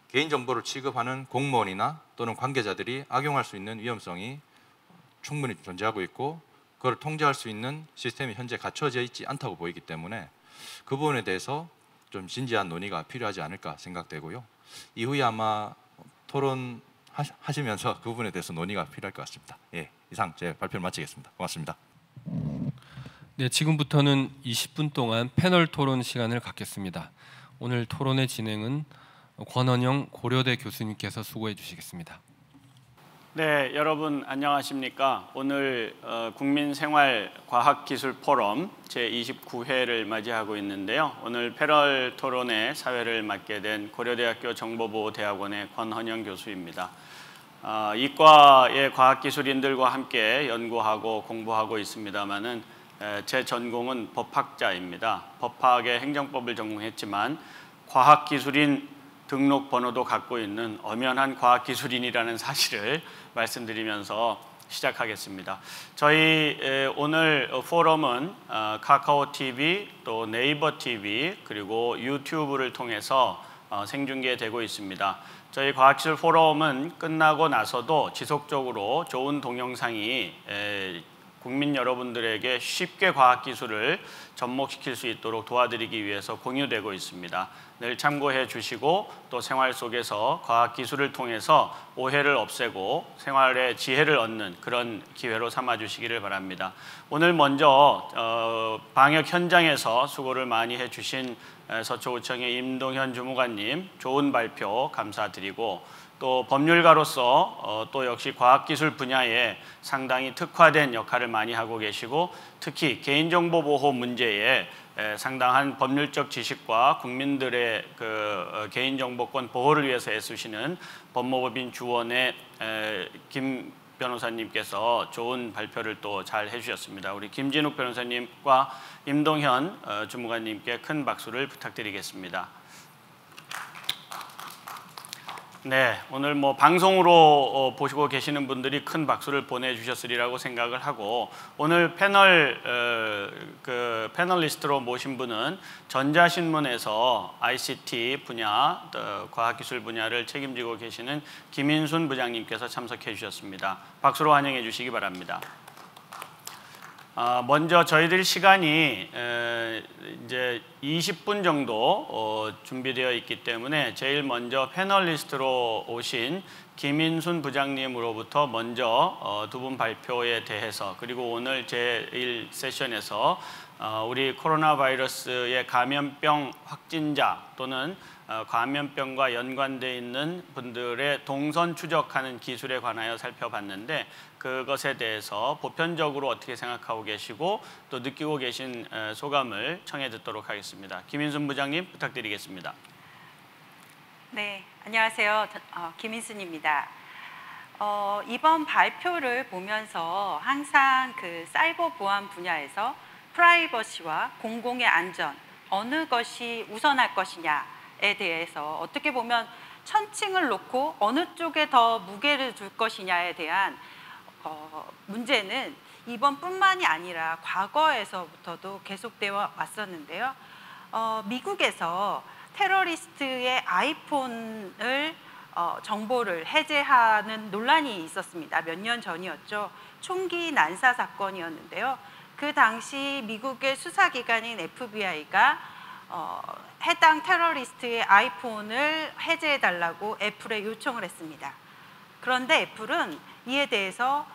개인 정보를 취급하는 공무원이나 또는 관계자들이 악용할 수 있는 위험성이 충분히 존재하고 있고 그걸 통제할 수 있는 시스템이 현재 갖춰져 있지 않다고 보이기 때문에 그 부분에 대해서 좀 진지한 논의가 필요하지 않을까 생각되고요. 이후에 아마 토론하시면서 그 부분에 대해서 논의가 필요할 것 같습니다. 예, 이상 제 발표를 마치겠습니다. 고맙습니다. 네, 지금부터는 20분 동안 패널 토론 시간을 갖겠습니다. 오늘 토론의 진행은 권헌영 고려대 교수님께서 수고해 주시겠습니다. 네, 여러분 안녕하십니까? 오늘 국민생활과학기술 포럼 제29회를 맞이하고 있는데요. 오늘 패널 토론의 사회를 맡게 된 고려대학교 정보보호대학원의 권헌영 교수입니다. 이과의 과학기술인들과 함께 연구하고 공부하고 있습니다만은 제 전공은 법학자입니다. 법학의 행정법을 전공했지만 과학기술인 등록 번호도 갖고 있는 엄연한 과학기술인이라는 사실을 말씀드리면서 시작하겠습니다. 저희 오늘 포럼은 카카오 TV, 또 네이버 TV, 그리고 유튜브를 통해서 생중계되고 있습니다. 저희 과학기술 포럼은 끝나고 나서도 지속적으로 좋은 동영상이 국민 여러분들에게 쉽게 과학기술을 접목시킬 수 있도록 도와드리기 위해서 공유되고 있습니다. 늘 참고해 주시고 또 생활 속에서 과학기술을 통해서 오해를 없애고 생활의 지혜를 얻는 그런 기회로 삼아 주시기를 바랍니다. 오늘 먼저 방역 현장에서 수고를 많이 해주신 서초구청의 임동현 주무관님 좋은 발표 감사드리고 또 법률가로서 또 역시 과학기술 분야에 상당히 특화된 역할을 많이 하고 계시고 특히 개인정보 보호 문제에 상당한 법률적 지식과 국민들의 그 개인정보권 보호를 위해서 애쓰시는 법무법인 주원의 김 변호사님께서 좋은 발표를 또 잘 해주셨습니다. 우리 김진욱 변호사님과 임동현 주무관님께 큰 박수를 부탁드리겠습니다. 네, 오늘 방송으로 보시고 계시는 분들이 큰 박수를 보내주셨으리라고 생각을 하고 오늘 패널리스트로 모신 분은 전자신문에서 ICT 분야, 과학기술 분야를 책임지고 계시는 김인순 부장님께서 참석해 주셨습니다. 박수로 환영해 주시기 바랍니다. 먼저 저희들 시간이 이제 20분 정도 준비되어 있기 때문에 제일 먼저 패널리스트로 오신 김인순 부장님으로부터 먼저 두 분 발표에 대해서 그리고 오늘 제1 세션에서 우리 코로나 바이러스의 감염병 확진자 또는 감염병과 연관되어 있는 분들의 동선 추적하는 기술에 관하여 살펴봤는데 그것에 대해서 보편적으로 어떻게 생각하고 계시고 또 느끼고 계신 소감을 청해 듣도록 하겠습니다. 김인순 부장님 부탁드리겠습니다. 네, 안녕하세요. 김인순입니다. 이번 발표를 보면서 항상 그 사이버 보안 분야에서 프라이버시와 공공의 안전 어느 것이 우선할 것이냐에 대해서 어떻게 보면 천칭을 놓고 어느 쪽에 더 무게를 둘 것이냐에 대한 문제는 이번뿐만이 아니라 과거에서부터도 계속되어 왔었는데요. 미국에서 테러리스트의 아이폰을 정보를 해제하는 논란이 있었습니다. 몇 년 전이었죠. 총기 난사 사건이었는데요. 그 당시 미국의 수사기관인 FBI가 해당 테러리스트의 아이폰을 해제해달라고 애플에 요청을 했습니다. 그런데 애플은 이에 대해서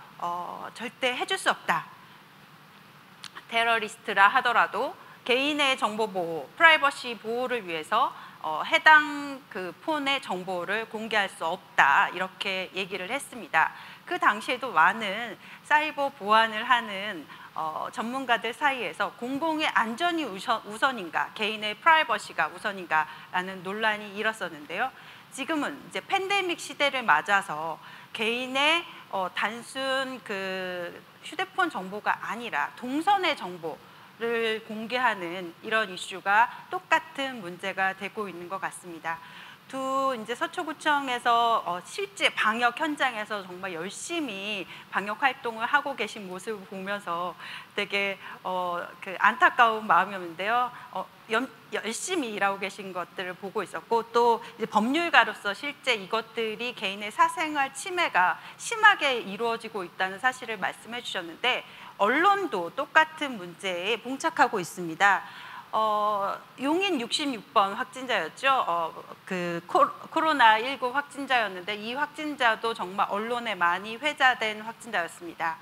절대 해줄 수 없다. 테러리스트라 하더라도 개인의 정보 보호, 프라이버시 보호를 위해서 해당 그 폰의 정보를 공개할 수 없다 이렇게 얘기를 했습니다. 그 당시에도 많은 사이버 보안을 하는 전문가들 사이에서 공공의 안전이 우선인가, 개인의 프라이버시가 우선인가라는 논란이 일었었는데요. 지금은 이제 팬데믹 시대를 맞아서 개인의 단순 그 휴대폰 정보가 아니라 동선의 정보를 공개하는 이런 이슈가 똑같은 문제가 되고 있는 것 같습니다. 이제 서초구청에서 실제 방역 현장에서 정말 열심히 방역 활동을 하고 계신 모습을 보면서 되게 그 안타까운 마음이었는데요. 열심히 일하고 계신 것들을 보고 있었고, 또 이제 법률가로서 실제 이것들이 개인의 사생활 침해가 심하게 이루어지고 있다는 사실을 말씀해 주셨는데, 언론도 똑같은 문제에 봉착하고 있습니다. 용인 66번 확진자였죠. 그 코로나19 확진자였는데 이 확진자도 정말 언론에 많이 회자된 확진자였습니다.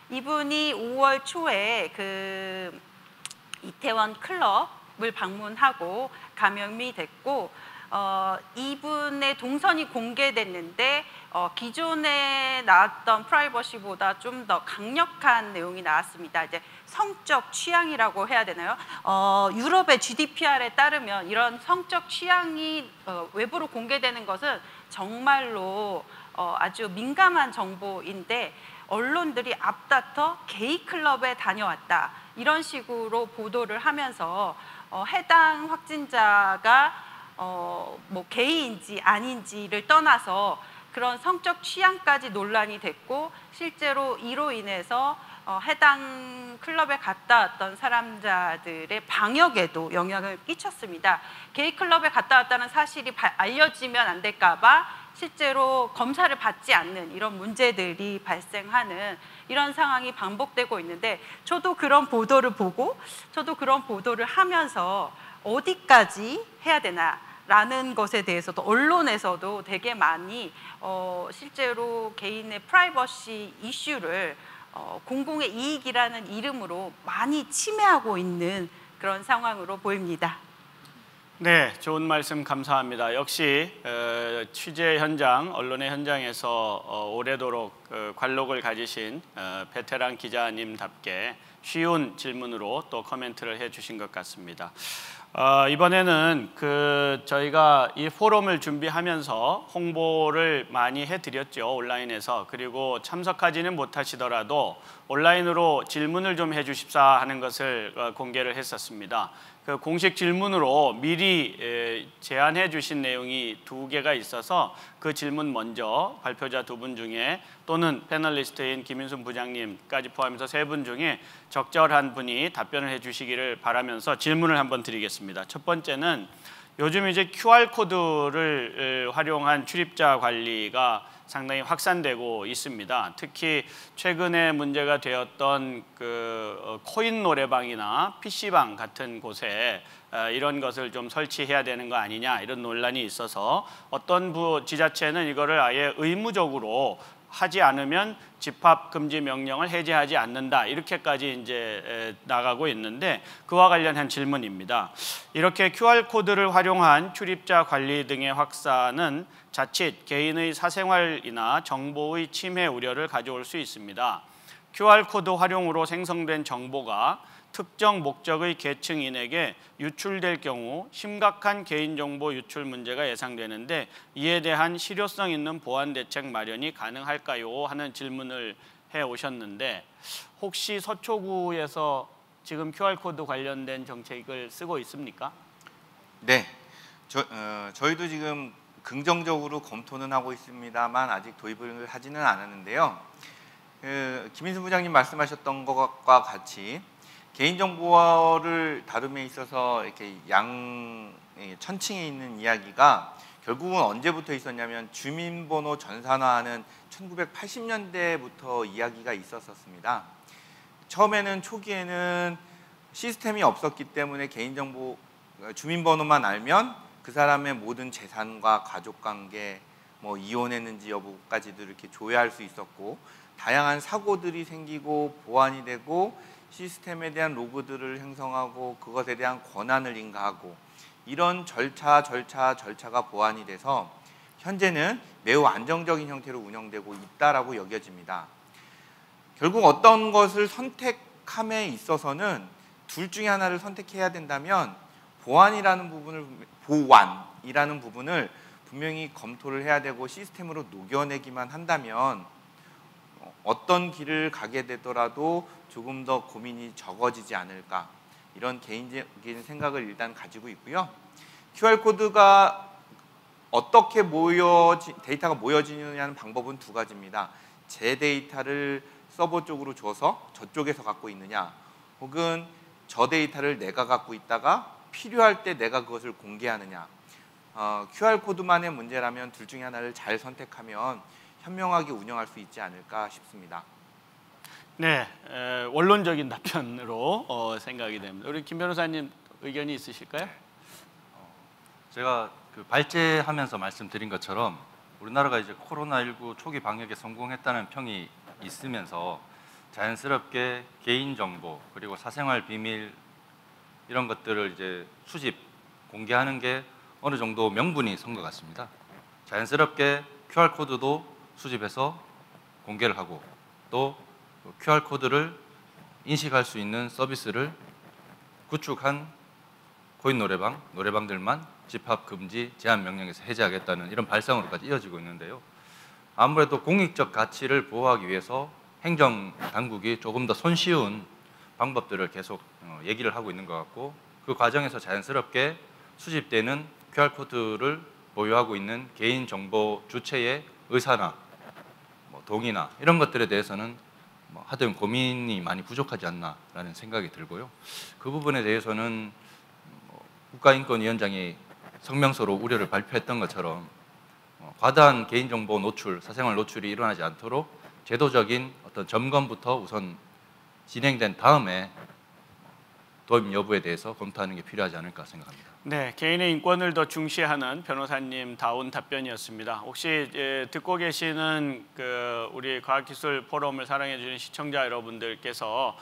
이분이 5월 초에 그 이태원 클럽을 방문하고 감염이 됐고, 이분의 동선이 공개됐는데 기존에 나왔던 프라이버시보다 좀 더 강력한 내용이 나왔습니다. 이제 성적 취향이라고 해야 되나요? 유럽의 GDPR에 따르면 이런 성적 취향이 외부로 공개되는 것은 정말로 아주 민감한 정보인데, 언론들이 앞다퉈 게이 클럽에 다녀왔다 이런 식으로 보도를 하면서 해당 확진자가 뭐 게이인지 아닌지를 떠나서 그런 성적 취향까지 논란이 됐고, 실제로 이로 인해서 해당 클럽에 갔다 왔던 사람들의 방역에도 영향을 끼쳤습니다. 게이 클럽에 갔다 왔다는 사실이 알려지면 안 될까 봐 실제로 검사를 받지 않는 이런 문제들이 발생하는 이런 상황이 반복되고 있는데, 저도 그런 보도를 보고 저도 그런 보도를 하면서 어디까지 해야 되나 라는 것에 대해서도 언론에서도 되게 많이 실제로 개인의 프라이버시 이슈를 공공의 이익이라는 이름으로 많이 침해하고 있는 그런 상황으로 보입니다. 네, 좋은 말씀 감사합니다. 역시 취재 현장, 언론의 현장에서 오래도록 관록을 가지신 베테랑 기자님답게 쉬운 질문으로 또 코멘트를 해주신 것 같습니다. 이번에는 저희가 이 포럼을 준비하면서 홍보를 많이 해드렸죠, 온라인에서. 그리고 참석하지는 못하시더라도 온라인으로 질문을 좀 해주십사 하는 것을 공개를 했었습니다. 그 공식 질문으로 미리 제안해 주신 내용이 2개가 있어서 그 질문 먼저 발표자 2분 중에, 또는 패널리스트인 김인순 부장님까지 포함해서 3분 중에 적절한 분이 답변을 해 주시기를 바라면서 질문을 한번 드리겠습니다. 첫 번째는 요즘 이제 QR코드를 활용한 출입자 관리가 상당히 확산되고 있습니다. 특히 최근에 문제가 되었던 코인 노래방이나 PC방 같은 곳에 이런 것을 좀 설치해야 되는 거 아니냐 이런 논란이 있어서 어떤 지자체는 이거를 아예 의무적으로 하지 않으면 집합 금지 명령을 해제하지 않는다 이렇게까지 이제 나가고 있는데, 그와 관련한 질문입니다. 이렇게 QR코드를 활용한 출입자 관리 등의 확산은 자칫 개인의 사생활이나 정보의 침해 우려를 가져올 수 있습니다. QR코드 활용으로 생성된 정보가 특정 목적의 계층인에게 유출될 경우 심각한 개인정보 유출 문제가 예상되는데, 이에 대한 실효성 있는 보안 대책 마련이 가능할까요? 하는 질문을 해오셨는데, 혹시 서초구에서 지금 QR코드 관련된 정책을 쓰고 있습니까? 네, 저희도 지금 긍정적으로 검토는 하고 있습니다만 아직 도입을 하지는 않았는데요. 김인순 부장님 말씀하셨던 것과 같이 개인정보를 다룸에 있어서 이렇게 천층에 있는 이야기가 결국은 언제부터 있었냐면 주민번호 전산화하는 1980년대부터 이야기가 있었습니다. 처음에는 초기에는 시스템이 없었기 때문에 개인정보 주민번호만 알면 그 사람의 모든 재산과 가족관계, 뭐 이혼했는지 여부까지도 이렇게 조회할 수 있었고, 다양한 사고들이 생기고 보완이 되고 시스템에 대한 로그들을 형성하고 그것에 대한 권한을 인가하고 이런 절차가 보완이 돼서 현재는 매우 안정적인 형태로 운영되고 있다라고 여겨집니다. 결국 어떤 것을 선택함에 있어서는 둘 중에 하나를 선택해야 된다면 보완이라는 부분을 분명히 검토를 해야 되고 시스템으로 녹여내기만 한다면 어떤 길을 가게 되더라도 조금 더 고민이 적어지지 않을까, 이런 개인적인 생각을 일단 가지고 있고요. QR코드가 어떻게 데이터가 모여지느냐는 방법은 두 가지입니다. 제 데이터를 서버 쪽으로 줘서 저쪽에서 갖고 있느냐, 혹은 저 데이터를 내가 갖고 있다가 필요할 때 내가 그것을 공개하느냐. QR코드만의 문제라면 둘 중에 하나를 잘 선택하면 현명하게 운영할 수 있지 않을까 싶습니다. 네, 원론적인 답변으로 생각이 됩니다. 우리 김 변호사님 의견이 있으실까요? 제가 발제하면서 말씀드린 것처럼 우리나라가 이제 코로나19 초기 방역에 성공했다는 평이 있으면서 자연스럽게 개인정보 그리고 사생활 비밀 이런 것들을 이제 수집, 공개하는 게 어느 정도 명분이 선 것 같습니다. 자연스럽게 QR코드도 수집해서 공개를 하고 또 QR코드를 인식할 수 있는 서비스를 구축한 코인 노래방들만 집합 금지 제한 명령에서 해제하겠다는 이런 발상으로까지 이어지고 있는데요. 아무래도 공익적 가치를 보호하기 위해서 행정당국이 조금 더 손쉬운 방법들을 계속 얘기를 하고 있는 것 같고, 그 과정에서 자연스럽게 수집되는 QR코드를 보유하고 있는 개인정보 주체의 의사나 동의나 이런 것들에 대해서는 하등 고민이 많이 부족하지 않나라는 생각이 들고요. 그 부분에 대해서는 국가인권위원장이 성명서로 우려를 발표했던 것처럼 과다한 개인정보 노출, 사생활 노출이 일어나지 않도록 제도적인 어떤 점검부터 우선 진행된 다음에 도입 여부에 대해서 검토하는 게 필요하지 않을까 생각합니다. 네, 개인의 인권을 더 중시하는 변호사님다운 답변이었습니다. 혹시 듣고 계시는 우리 과학기술 포럼을 사랑해 주는 시청자 여러분들께서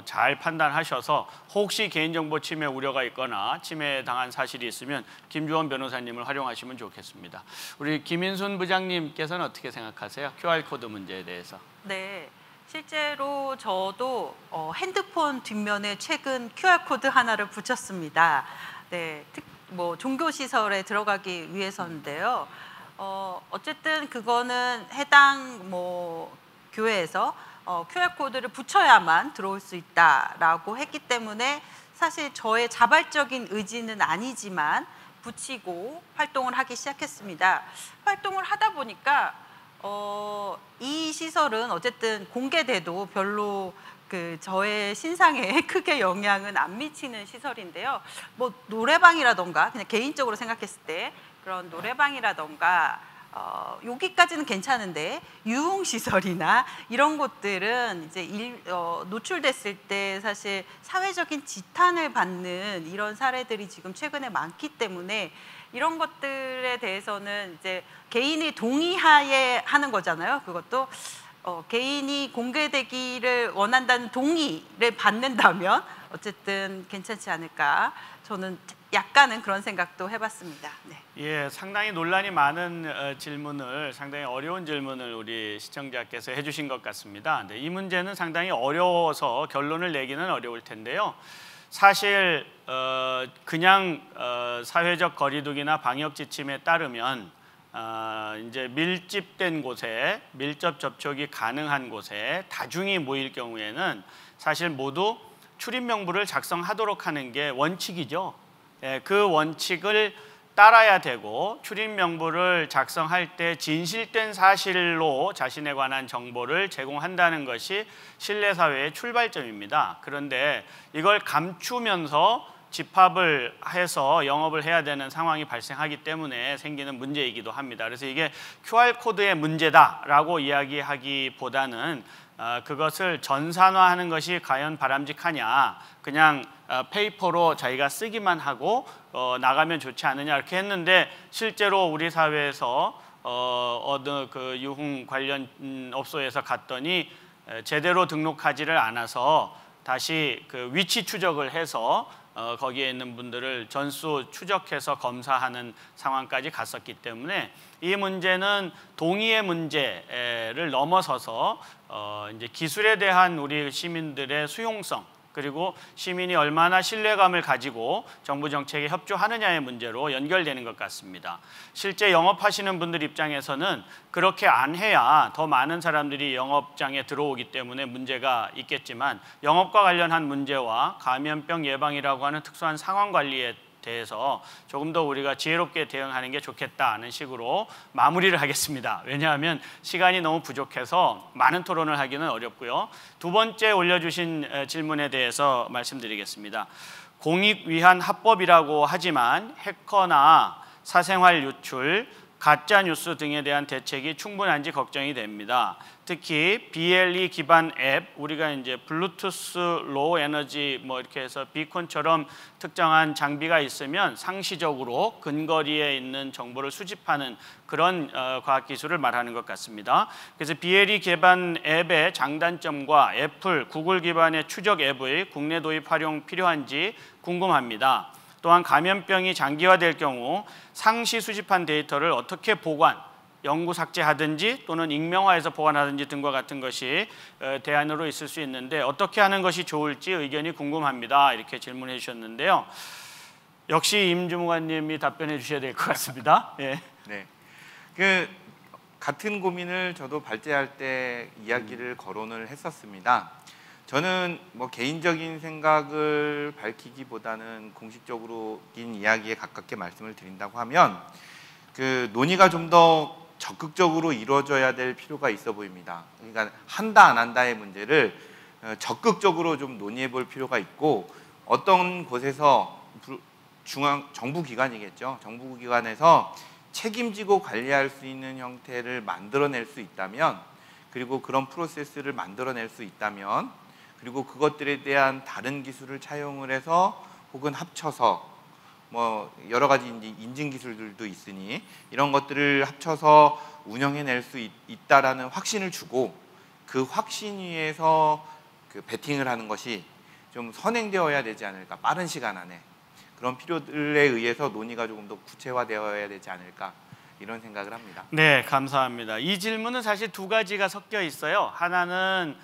잘 판단하셔서 혹시 개인정보 침해 우려가 있거나 침해 당한 사실이 있으면 김주원 변호사님을 활용하시면 좋겠습니다. 우리 김인순 부장님께서는 어떻게 생각하세요? QR코드 문제에 대해서. 네. 실제로 저도 핸드폰 뒷면에 최근 QR코드 하나를 붙였습니다. 네, 종교 시설에 들어가기 위해서인데요. 어쨌든 그거는 해당 교회에서 QR코드를 붙여야만 들어올 수 있다라고 했기 때문에 사실 저의 자발적인 의지는 아니지만 붙이고 활동을 하기 시작했습니다. 활동을 하다 보니까 이 시설은 어쨌든 공개돼도 별로 저의 신상에 크게 영향은 안 미치는 시설인데요. 노래방이라던가 그냥 개인적으로 생각했을 때 그런 노래방이라던가 여기까지는 괜찮은데 유흥시설이나 이런 곳들은 이제 노출됐을 때 사실 사회적인 지탄을 받는 이런 사례들이 지금 최근에 많기 때문에 이런 것들에 대해서는 이제 개인이 동의하에 하는 거잖아요. 그것도 개인이 공개되기를 원한다는 동의를 받는다면 어쨌든 괜찮지 않을까. 저는 약간은 그런 생각도 해봤습니다. 네. 예, 상당히 논란이 많은 질문을, 상당히 어려운 질문을 우리 시청자께서 해주신 것 같습니다. 네, 이 문제는 상당히 어려워서 결론을 내기는 어려울 텐데요. 사실 그냥 사회적 거리두기나 방역 지침에 따르면 이제 밀집된 곳에, 밀접 접촉이 가능한 곳에 다중이 모일 경우에는 사실 모두 출입 명부를 작성하도록 하는 게 원칙이죠. 예, 그 원칙을 따라야 되고 출입 명부를 작성할 때 진실된 사실로 자신에 관한 정보를 제공한다는 것이 신뢰 사회의 출발점입니다. 그런데 이걸 감추면서 집합을 해서 영업을 해야 되는 상황이 발생하기 때문에 생기는 문제이기도 합니다. 그래서 이게 QR코드의 문제다라고 이야기하기보다는 그것을 전산화하는 것이 과연 바람직하냐, 그냥 페이퍼로 자기가 쓰기만 하고 나가면 좋지 않느냐 이렇게 했는데, 실제로 우리 사회에서 어느 유흥 관련 업소에서 갔더니 제대로 등록하지를 않아서 다시 그 위치 추적을 해서 거기에 있는 분들을 전수 추적해서 검사하는 상황까지 갔었기 때문에 이 문제는 동의의 문제를 넘어서서 이제 기술에 대한 우리 시민들의 수용성, 그리고 시민이 얼마나 신뢰감을 가지고 정부 정책에 협조하느냐의 문제로 연결되는 것 같습니다. 실제 영업하시는 분들 입장에서는 그렇게 안 해야 더 많은 사람들이 영업장에 들어오기 때문에 문제가 있겠지만, 영업과 관련한 문제와 감염병 예방이라고 하는 특수한 상황 관리에 대해서 조금 더 우리가 지혜롭게 대응하는 게 좋겠다는 식으로 마무리를 하겠습니다. 왜냐하면 시간이 너무 부족해서 많은 토론을 하기는 어렵고요. 두 번째 올려주신 질문에 대해서 말씀드리겠습니다. 공익 위한 합법이라고 하지만 해커나 사생활 유출, 가짜 뉴스 등에 대한 대책이 충분한지 걱정이 됩니다. 특히 BLE 기반 앱, 우리가 이제 블루투스 로우 에너지 뭐 이렇게 해서 비콘처럼 특정한 장비가 있으면 상시적으로 근거리에 있는 정보를 수집하는 그런 과학 기술을 말하는 것 같습니다. 그래서 BLE 기반 앱의 장단점과 애플, 구글 기반의 추적 앱의 국내 도입 활용 필요한지 궁금합니다. 또한 감염병이 장기화될 경우 상시 수집한 데이터를 어떻게 보관, 영구 삭제하든지 또는 익명화해서 보관하든지 등과 같은 것이 대안으로 있을 수 있는데 어떻게 하는 것이 좋을지 의견이 궁금합니다. 이렇게 질문해 주셨는데요. 역시 임 주무관님이 답변해 주셔야 될 것 같습니다. 예. 네, 그 같은 고민을 저도 발제할 때 이야기를 거론을 했었습니다. 저는 뭐 개인적인 생각을 밝히기보다는 공식적으로인 이야기에 가깝게 말씀을 드린다고 하면 그 논의가 좀 더 적극적으로 이루어져야 될 필요가 있어 보입니다. 그러니까 한다 안 한다의 문제를 적극적으로 좀 논의해 볼 필요가 있고, 어떤 곳에서 중앙 정부기관이겠죠. 정부기관에서 책임지고 관리할 수 있는 형태를 만들어낼 수 있다면, 그리고 그런 프로세스를 만들어낼 수 있다면, 그리고 그것들에 대한 다른 기술을 차용을 해서 혹은 합쳐서 뭐 여러 가지 인증 기술들도 있으니 이런 것들을 합쳐서 운영해낼 수 있다라는 확신을 주고, 그 확신 위에서 그 베팅을 하는 것이 좀 선행되어야 되지 않을까. 빠른 시간 안에 그런 필요들에 의해서 논의가 조금 더 구체화되어야 되지 않을까, 이런 생각을 합니다. 네, 감사합니다. 이 질문은 사실 두 가지가 섞여 있어요. 하나는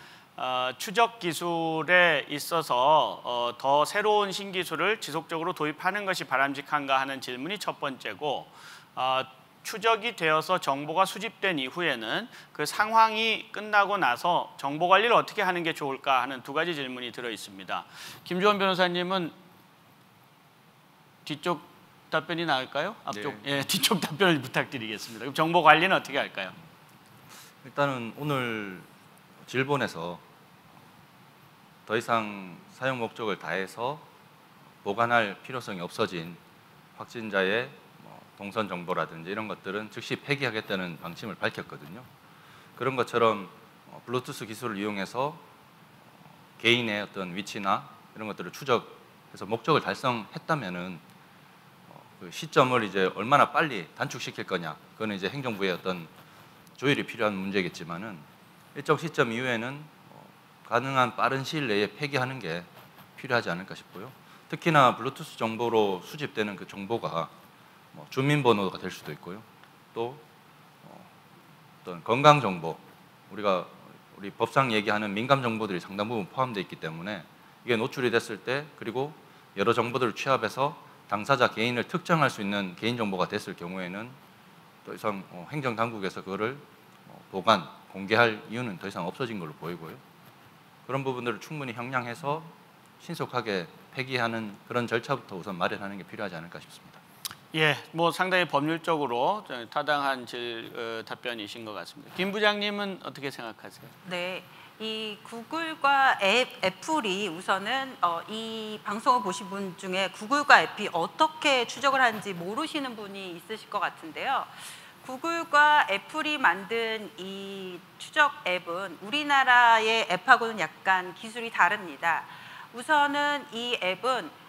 추적 기술에 있어서 더 새로운 신기술을 지속적으로 도입하는 것이 바람직한가 하는 질문이 첫 번째고, 추적이 되어서 정보가 수집된 이후에는 그 상황이 끝나고 나서 정보 관리를 어떻게 하는 게 좋을까 하는 두 가지 질문이 들어 있습니다. 김주원 변호사님은 뒤쪽 답변이 나을까요? 앞쪽? 네. 예, 뒤쪽 답변을 부탁드리겠습니다. 그럼 정보 관리는 어떻게 할까요? 일단은 오늘 질본에서 더 이상 사용 목적을 다해서 보관할 필요성이 없어진 확진자의 동선 정보라든지 이런 것들은 즉시 폐기하겠다는 방침을 밝혔거든요. 그런 것처럼 블루투스 기술을 이용해서 개인의 어떤 위치나 이런 것들을 추적해서 목적을 달성했다면은 그 시점을 이제 얼마나 빨리 단축시킬 거냐, 그거는 이제 행정부의 어떤 조율이 필요한 문제겠지만은 일정 시점 이후에는 가능한 빠른 시일 내에 폐기하는 게 필요하지 않을까 싶고요. 특히나 블루투스 정보로 수집되는 그 정보가 주민번호가 될 수도 있고요. 또 어떤 건강 정보, 우리 법상 얘기하는 민감 정보들이 상당 부분 포함되어 있기 때문에 이게 노출이 됐을 때, 그리고 여러 정보들을 취합해서 당사자 개인을 특정할 수 있는 개인 정보가 됐을 경우에는 더 이상 행정당국에서 그거를 보관, 공개할 이유는 더 이상 없어진 걸로 보이고요. 그런 부분들을 충분히 형량해서 신속하게 폐기하는 그런 절차부터 우선 마련하는 게 필요하지 않을까 싶습니다. 예, 뭐 상당히 법률적으로 타당한 답변이신 것 같습니다. 김 부장님은 어떻게 생각하세요? 네, 이 구글과 애플이 우선은 이 방송을 보신 분 중에 구글과 애플이 어떻게 추적을 하는지 모르시는 분이 있으실 것 같은데요. 구글과 애플이 만든 이 추적 앱은 우리나라의 앱하고는 약간 기술이 다릅니다. 우선은 이 앱은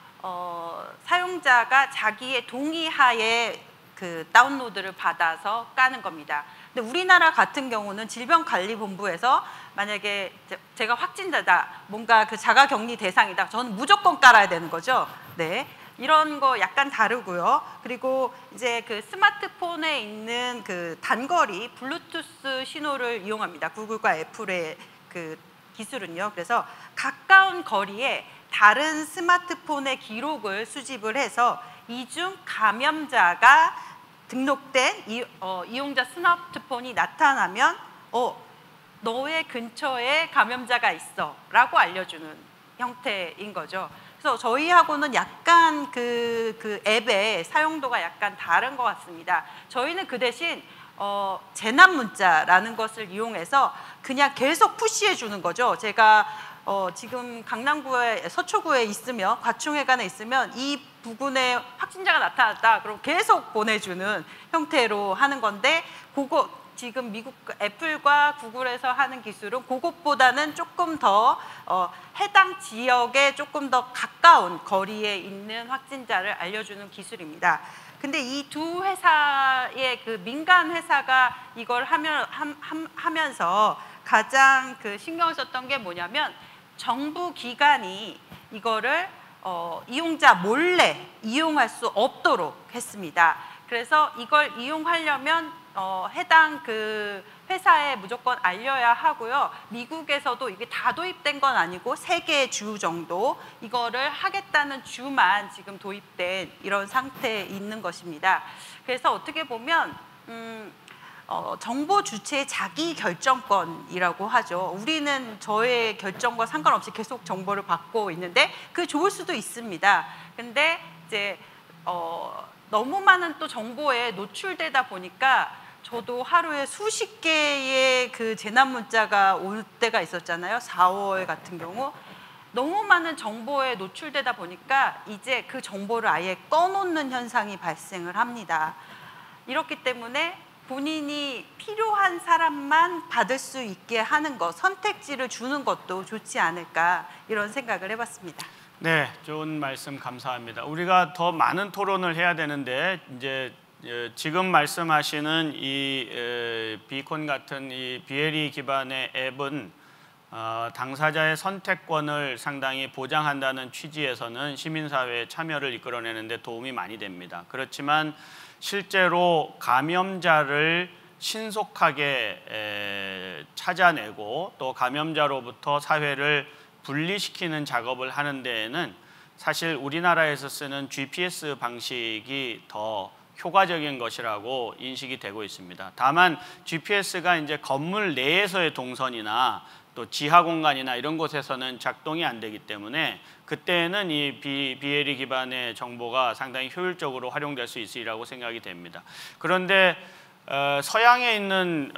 사용자가 자기의 동의하에 그 다운로드를 받아서 까는 겁니다. 근데 우리나라 같은 경우는 질병관리본부에서 만약에 제가 확진자다, 뭔가 그 자가격리 대상이다, 저는 무조건 깔아야 되는 거죠. 네. 이런 거 약간 다르고요. 그리고 이제 그 스마트폰에 있는 그 단거리 블루투스 신호를 이용합니다. 구글과 애플의 그 기술은요. 그래서 가까운 거리에 다른 스마트폰의 기록을 수집을 해서 이중 감염자가 등록된 이용자 스마트폰이 나타나면 너의 근처에 감염자가 있어 라고 알려주는 형태인 거죠. 그래서 저희하고는 약간 그 앱의 사용도가 약간 다른 것 같습니다. 저희는 그 대신 재난 문자라는 것을 이용해서 그냥 계속 푸시해 주는 거죠. 제가 지금 강남구에 서초구에 있으면, 과충회관에 있으면 이 부근에 확진자가 나타났다 그럼 계속 보내주는 형태로 하는 건데, 그거 지금 미국 애플과 구글에서 하는 기술은 그것보다는 조금 더 해당 지역에 조금 더 가까운 거리에 있는 확진자를 알려주는 기술입니다. 근데 이 두 회사의 그 민간 회사가 이걸 하면서 가장 그 신경을 썼던 게 뭐냐면, 정부 기관이 이거를 이용자 몰래 이용할 수 없도록 했습니다. 그래서 이걸 이용하려면 해당 그 회사에 무조건 알려야 하고요. 미국에서도 이게 다 도입된 건 아니고 3개 주 정도 이거를 하겠다는 주만 지금 도입된 이런 상태에 있는 것입니다. 그래서 어떻게 보면 정보 주체의 자기 결정권이라고 하죠. 우리는 저의 결정과 상관없이 계속 정보를 받고 있는데 그게 좋을 수도 있습니다. 근데 이제 너무 많은 또 정보에 노출되다 보니까 저도 하루에 수십 개의 그 재난 문자가 올 때가 있었잖아요. 4월 같은 경우 너무 많은 정보에 노출되다 보니까 이제 그 정보를 아예 꺼놓는 현상이 발생을 합니다. 이렇기 때문에 본인이 필요한 사람만 받을 수 있게 하는 것, 선택지를 주는 것도 좋지 않을까, 이런 생각을 해봤습니다. 네, 좋은 말씀 감사합니다. 우리가 더 많은 토론을 해야 되는데 이제 지금 말씀하시는 이 비콘 같은 이 BLE 기반의 앱은 당사자의 선택권을 상당히 보장한다는 취지에서는 시민사회의 참여를 이끌어내는 데 도움이 많이 됩니다. 그렇지만 실제로 감염자를 신속하게 찾아내고 또 감염자로부터 사회를 분리시키는 작업을 하는 데에는 사실 우리나라에서 쓰는 GPS 방식이 더 효과적인 것이라고 인식이 되고 있습니다. 다만 GPS가 이제 건물 내에서의 동선이나 또 지하 공간이나 이런 곳에서는 작동이 안 되기 때문에 그때는 이 BLE 기반의 정보가 상당히 효율적으로 활용될 수 있으리라고 생각이 됩니다. 그런데 서양에 있는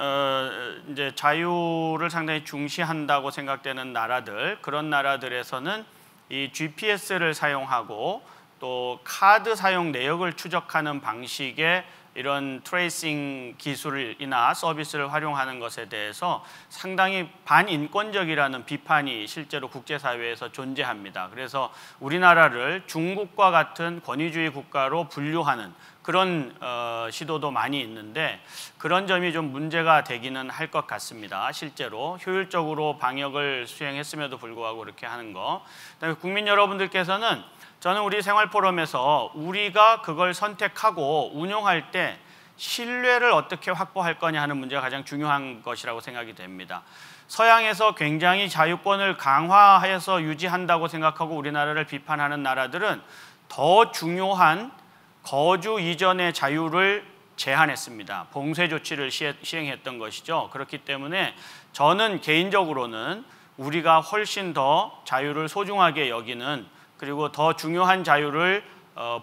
이제 자유를 상당히 중시한다고 생각되는 나라들, 그런 나라들에서는 이 GPS를 사용하고 또 카드 사용 내역을 추적하는 방식의 이런 트레이싱 기술이나 서비스를 활용하는 것에 대해서 상당히 반인권적이라는 비판이 실제로 국제사회에서 존재합니다. 그래서 우리나라를 중국과 같은 권위주의 국가로 분류하는 그런 시도도 많이 있는데 그런 점이 좀 문제가 되기는 할 것 같습니다. 실제로 효율적으로 방역을 수행했음에도 불구하고 그렇게 하는 거. 그다음에 국민 여러분들께서는 저는 우리 생활포럼에서 우리가 그걸 선택하고 운용할 때 신뢰를 어떻게 확보할 거냐 하는 문제가 가장 중요한 것이라고 생각이 됩니다. 서양에서 굉장히 자유권을 강화해서 유지한다고 생각하고 우리나라를 비판하는 나라들은 더 중요한 거주 이전의 자유를 제한했습니다. 봉쇄 조치를 시행했던 것이죠. 그렇기 때문에 저는 개인적으로는 우리가 훨씬 더 자유를 소중하게 여기는, 그리고 더 중요한 자유를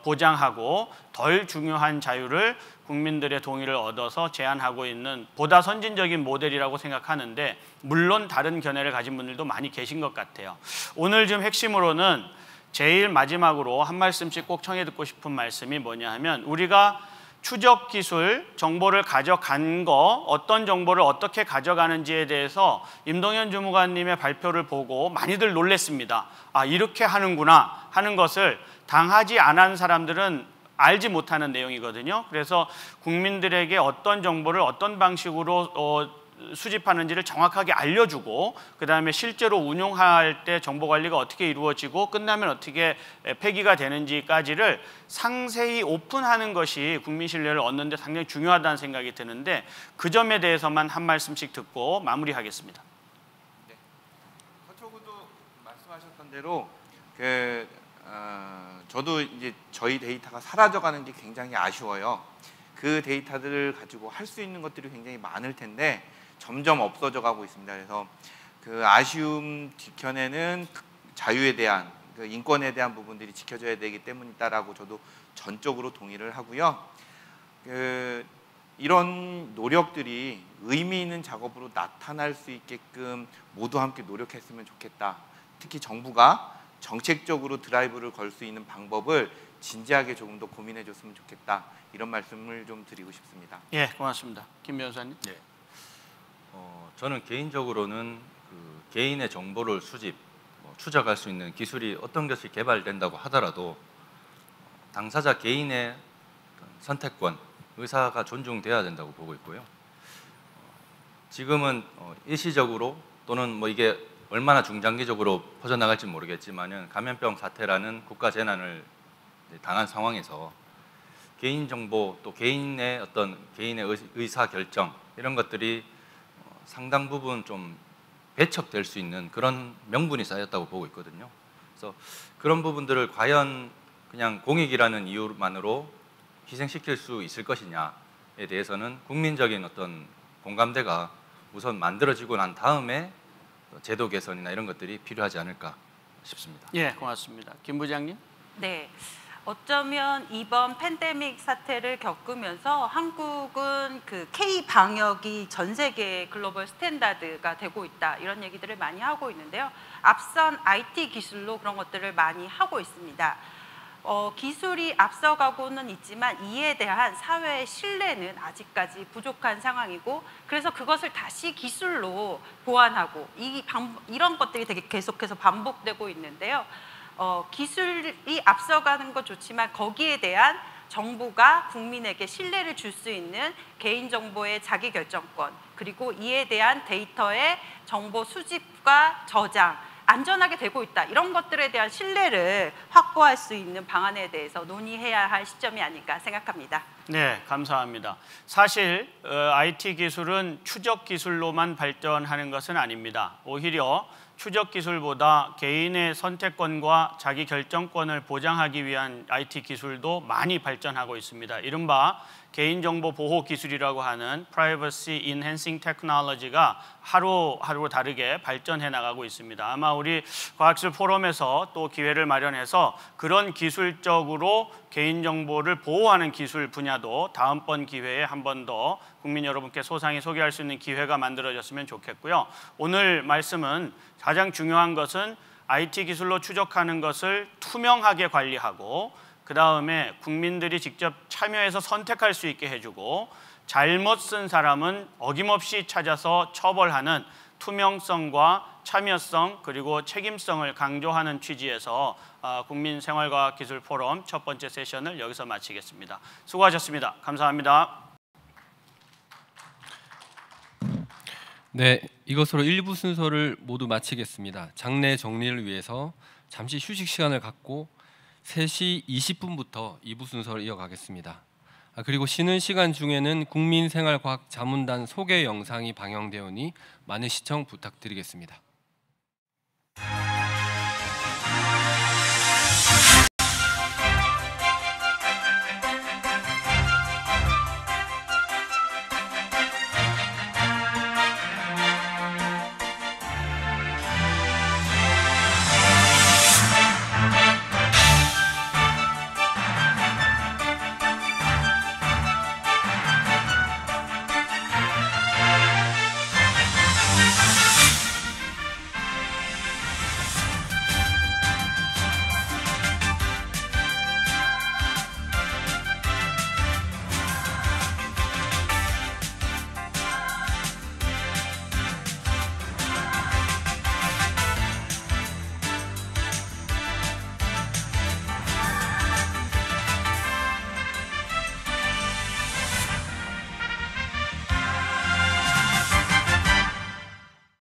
보장하고 덜 중요한 자유를 국민들의 동의를 얻어서 제한하고 있는 보다 선진적인 모델이라고 생각하는데, 물론 다른 견해를 가진 분들도 많이 계신 것 같아요. 오늘 좀 핵심으로는 제일 마지막으로 한 말씀씩 꼭 청해 듣고 싶은 말씀이 뭐냐 하면, 우리가 추적 기술, 정보를 가져간 거, 어떤 정보를 어떻게 가져가는지에 대해서 임동현 주무관님의 발표를 보고 많이들 놀랐습니다. 아, 이렇게 하는구나 하는 것을 당하지 않은 사람들은 알지 못하는 내용이거든요. 그래서 국민들에게 어떤 정보를 어떤 방식으로 수집하는지를 정확하게 알려주고 그다음에 실제로 운용할 때 정보 관리가 어떻게 이루어지고 끝나면 어떻게 폐기가 되는지까지를 상세히 오픈하는 것이 국민 신뢰를 얻는 데 상당히 중요하다는 생각이 드는데 그 점에 대해서만 한 말씀씩 듣고 마무리하겠습니다. 네. 서초구도 말씀하셨던 대로 저도 이제 저희 데이터가 사라져가는 게 굉장히 아쉬워요. 그 데이터들을 가지고 할 수 있는 것들이 굉장히 많을 텐데 점점 없어져 가고 있습니다. 그래서 그 아쉬움 뒤편에는 자유에 대한 그 인권에 대한 부분들이 지켜져야 되기 때문이다라고 저도 전적으로 동의를 하고요. 이런 노력들이 의미 있는 작업으로 나타날 수 있게끔 모두 함께 노력했으면 좋겠다. 특히 정부가 정책적으로 드라이브를 걸 수 있는 방법을 진지하게 조금 더 고민해 줬으면 좋겠다. 이런 말씀을 좀 드리고 싶습니다. 예, 고맙습니다. 김 변호사님. 네. 저는 개인적으로는 그 개인의 정보를 수집, 추적할 수 있는 기술이 어떤 것이 개발된다고 하더라도 당사자 개인의 선택권, 의사가 존중돼야 된다고 보고 있고요. 지금은 일시적으로 또는 뭐 이게 얼마나 중장기적으로 퍼져나갈지 모르겠지만은 감염병 사태라는 국가 재난을 당한 상황에서 개인 정보 또 개인의 어떤 개인의 의사 결정 이런 것들이 상당 부분 좀 배척될 수 있는 그런 명분이 쌓였다고 보고 있거든요. 그래서 그런 부분들을 과연 그냥 공익이라는 이유만으로 희생시킬 수 있을 것이냐에 대해서는 국민적인 어떤 공감대가 우선 만들어지고 난 다음에 제도 개선이나 이런 것들이 필요하지 않을까 싶습니다. 예, 고맙습니다. 김 부장님. 네. 어쩌면 이번 팬데믹 사태를 겪으면서 한국은 그 K 방역이 전 세계 글로벌 스탠다드가 되고 있다 이런 얘기들을 많이 하고 있는데요. 앞선 IT 기술로 그런 것들을 많이 하고 있습니다. 기술이 앞서가고는 있지만 이에 대한 사회의 신뢰는 아직까지 부족한 상황이고 그래서 그것을 다시 기술로 보완하고 이런 것들이 되게 계속해서 반복되고 있는데요. 기술이 앞서가는 것 좋지만 거기에 대한 정부가 국민에게 신뢰를 줄 수 있는 개인정보의 자기결정권 그리고 이에 대한 데이터의 정보 수집과 저장 안전하게 되고 있다 이런 것들에 대한 신뢰를 확보할 수 있는 방안에 대해서 논의해야 할 시점이 아닐까 생각합니다. 네, 감사합니다. 사실 IT 기술은 추적 기술로만 발전하는 것은 아닙니다. 오히려 추적 기술보다 개인의 선택권과 자기 결정권을 보장하기 위한 IT 기술도 많이 발전하고 있습니다. 이른바 개인정보 보호 기술이라고 하는 Privacy Enhancing Technology가 하루하루 다르게 발전해 나가고 있습니다. 아마 우리 과학기술 포럼에서 또 기회를 마련해서 그런 기술적으로 개인정보를 보호하는 기술 분야도 다음번 기회에 한 번 더 국민 여러분께 소상히 소개할 수 있는 기회가 만들어졌으면 좋겠고요. 오늘 말씀은 가장 중요한 것은 IT 기술로 추적하는 것을 투명하게 관리하고 그 다음에 국민들이 직접 참여해서 선택할 수 있게 해주고 잘못 쓴 사람은 어김없이 찾아서 처벌하는 투명성과 참여성 그리고 책임성을 강조하는 취지에서 국민생활과학기술 포럼 첫 번째 세션을 여기서 마치겠습니다. 수고하셨습니다. 감사합니다. 네, 이것으로 1부 순서를 모두 마치겠습니다. 장내 정리를 위해서 잠시 휴식 시간을 갖고 3시 20분부터 2부 순서를 이어가겠습니다. 그리고 쉬는 시간 중에는 국민생활과학 자문단 소개 영상이 방영되오니 많은 시청 부탁드리겠습니다.